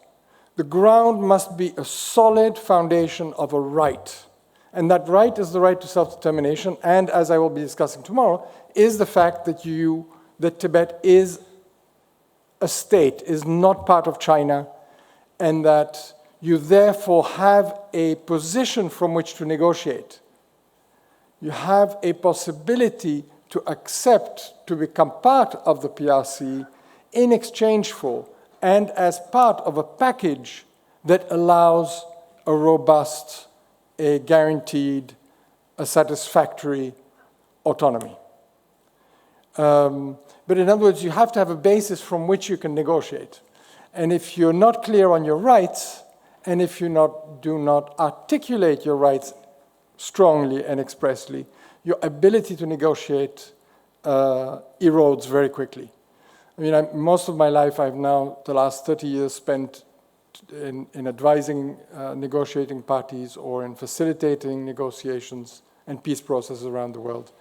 The ground must be a solid foundation of a right. And that right is the right to self-determination, and as I will be discussing tomorrow, is the fact that Tibet is a state, is not part of China, and that you therefore have a position from which to negotiate. You have a possibility to accept to become part of the PRC in exchange for and as part of a package that allows a robust, a guaranteed, a satisfactory autonomy. But in other words, you have to have a basis from which you can negotiate. And if you're not clear on your rights, and if you do not articulate your rights strongly and expressly, your ability to negotiate erodes very quickly. I mean, most of my life, I've now, the last 30 years, spent in advising negotiating parties or in facilitating negotiations and peace processes around the world.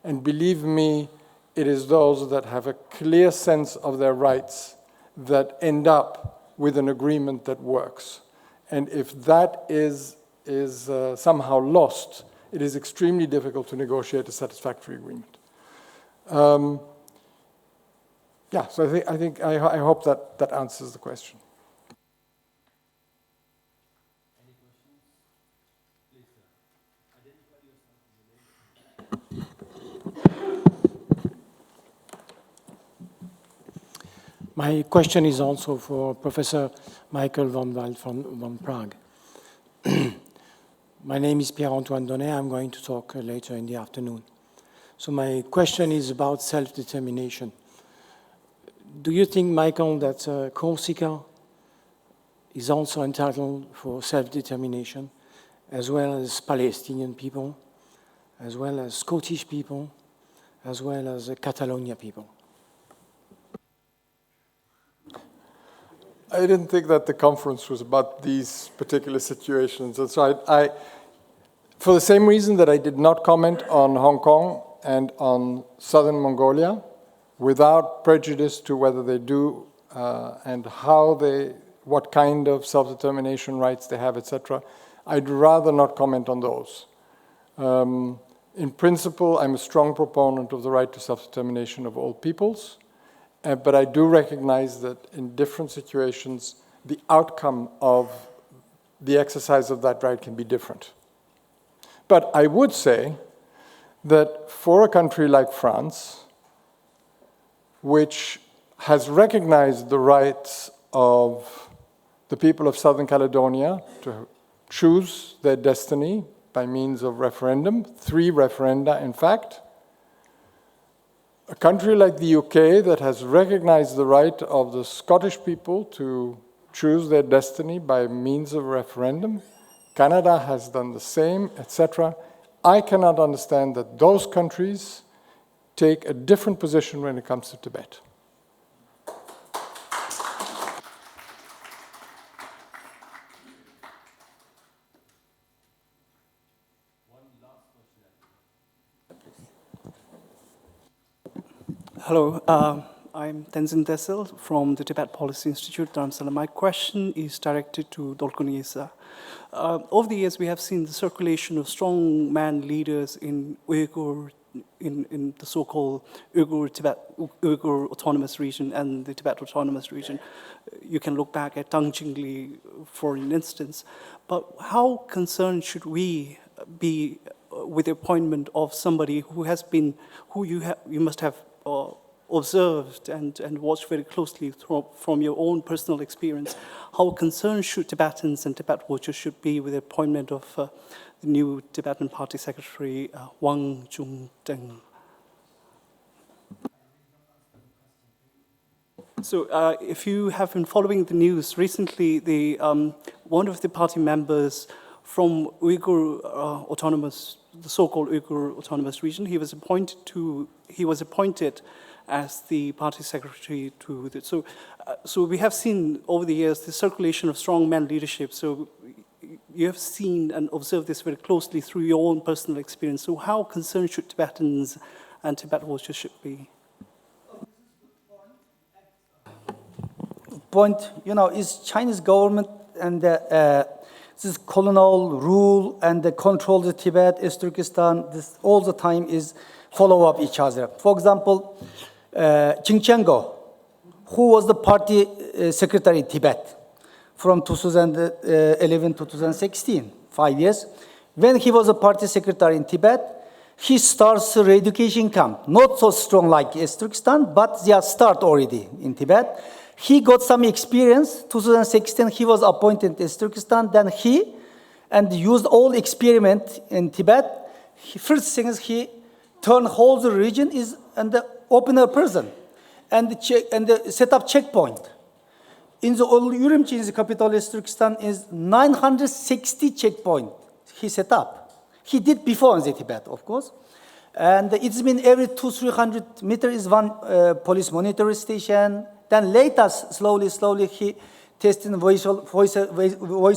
And believe me, it is those that have a clear sense of their rights that end up with an agreement that works. And if that is somehow lost, it is extremely difficult to negotiate a satisfactory agreement. Yeah, so I hope that answers the question. Any questions? Please, identify yourself. My question is also for Professor Michael van Wald from Prague. My name is Pierre-Antoine Donnet. I'm going to talk later in the afternoon. So my question is about self-determination. Do you think, Michael, that Corsica is also entitled for self-determination, as well as Palestinian people, as well as Scottish people, as well as Catalonia people? I didn't think that the conference was about these particular situations. And so I, for the same reason that I did not comment on Hong Kong and on Southern Mongolia, without prejudice to whether they do and what kind of self-determination rights they have, etc., I'd rather not comment on those. In principle, I'm a strong proponent of the right to self-determination of all peoples. But I do recognize that in different situations, the outcome of the exercise of that right can be different. But I would say that for a country like France, which has recognized the rights of the people of Southern Caledonia to choose their destiny by means of referendum, 3 referenda in fact, a country like the UK that has recognized the right of the Scottish people to choose their destiny by means of referendum, Canada has done the same, etc. I cannot understand that those countries take a different position when it comes to Tibet. Hello, I'm Tenzin Tesel from the Tibet Policy Institute, Dharamsala. My question is directed to Dolkun Yesa. Over the years, we have seen the circulation of strongman leaders in Uyghur, in the so-called Uyghur Autonomous Region and the Tibet Autonomous Region. You can look back at Tang Jingli for an instance. But how concerned should we be with the appointment of somebody who has been, you must have observed and watched very closely from your own personal experience, how concerned should Tibetans and Tibet watchers should be with the appointment of the new Tibetan Party Secretary, Wang Jungdeng? So if you have been following the news recently, one of the party members from Uyghur the so-called Uyghur Autonomous Region, he was appointed as the party secretary to the, so we have seen over the years the circulation of strongman leadership. So you have seen and observed this very closely through your own personal experience. So how concerned should Tibetans and Tibet watchers should be? Point, is Chinese government and this colonial rule and the control of Tibet, East Turkestan, this all the time is follow up each other. For example, Chinchenko, who was the party secretary in Tibet from 2011 to 2016, 5 years. When he was a party secretary in Tibet, he starts a re-education camp, not so strong like East Turkestan, but they are start already in Tibet. He got some experience. 2016, he was appointed in East Turkestan. Then he used all experiment in Tibet. First thing is he turned whole the region is and the opener person and set up checkpoint. In the old Urumqi, in the capital East Turkestan, is 960 checkpoint he set up. He did before in the Tibet, of course. And it's been every 200-300 meters is one police monitoring station. Then later, slowly, he tested voice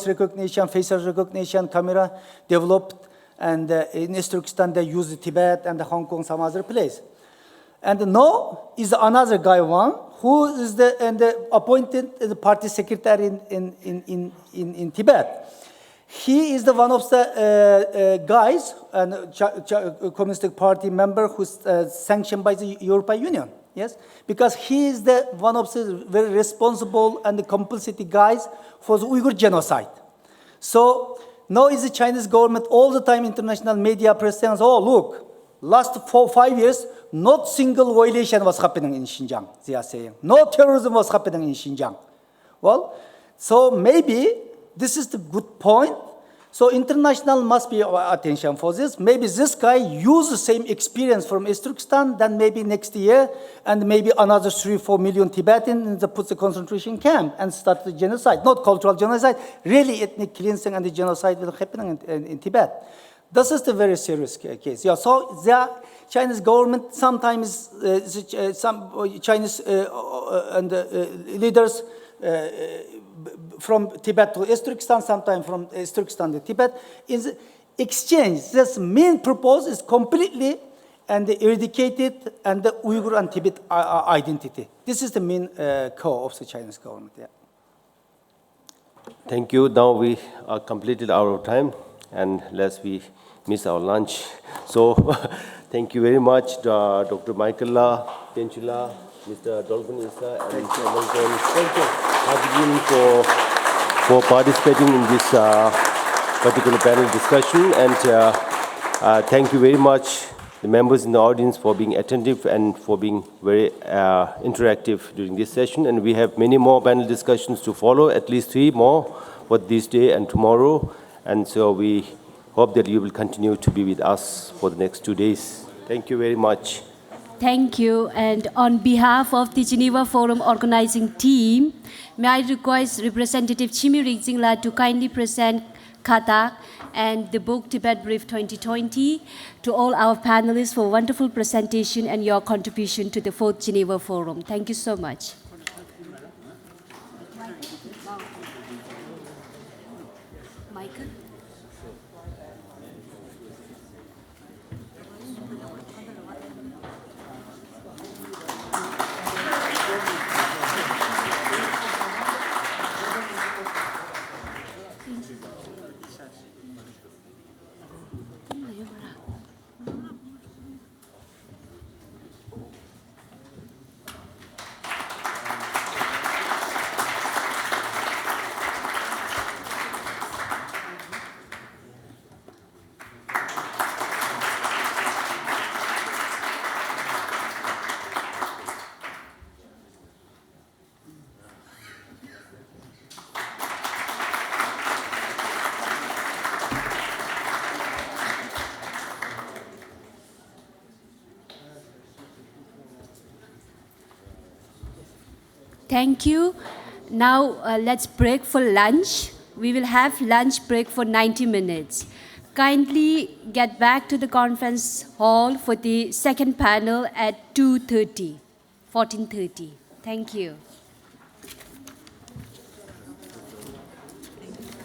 recognition, facial recognition camera developed. And in East Turkestan, they use Tibet and Hong Kong, some other place. And now is another guy, one, who is appointed as the party secretary in Tibet. He is the one of the guys, and Communist Party member who's sanctioned by the European Union. Yes, because he is the one of the very responsible and the complicity guys for the Uyghur genocide. So now is the Chinese government all the time international media press saying, oh look, last 4-5 years, not single violation was happening in Xinjiang, they are saying. No terrorism was happening in Xinjiang. Well, so maybe this is the good point. So international must be attention for this. Maybe this guy use the same experience from East Turkestan, then maybe next year, and maybe another 3-4 million Tibetans put the concentration camp and start the genocide. Not cultural genocide, really ethnic cleansing and the genocide will happen in Tibet. This is the very serious case. Yeah, so the Chinese government sometimes, some Chinese leaders from Tibet to East Turkestan, sometimes from East Turkestan to Tibet, is exchange. This main purpose is completely and eradicated and the Uyghur and Tibet identity. This is the main core of the Chinese government. Yeah. Thank you. Now we are completed our time, and lest we miss our lunch. So thank you very much, Dr. Michaela, Tenchula, Mr. Dolphin Issa, and Mr. Hajin for participating in this particular panel discussion. And thank you very much, the members in the audience, for being attentive and for being very interactive during this session. And we have many more panel discussions to follow, at least 3 more for this day and tomorrow. And so we hope that you will continue to be with us for the next 2 days. Thank you very much. Thank you. And on behalf of the Geneva Forum organizing team, may I request Representative Chimi Rigzingla to kindly present Khatak and the book Tibet Brief 2020 to all our panelists for wonderful presentation and your contribution to the 4th Geneva Forum. Thank you so much. Michael? Thank you. Now let's break for lunch. We will have lunch break for 90 minutes. Kindly get back to the conference hall for the second panel at 2:30, 14:30. Thank you.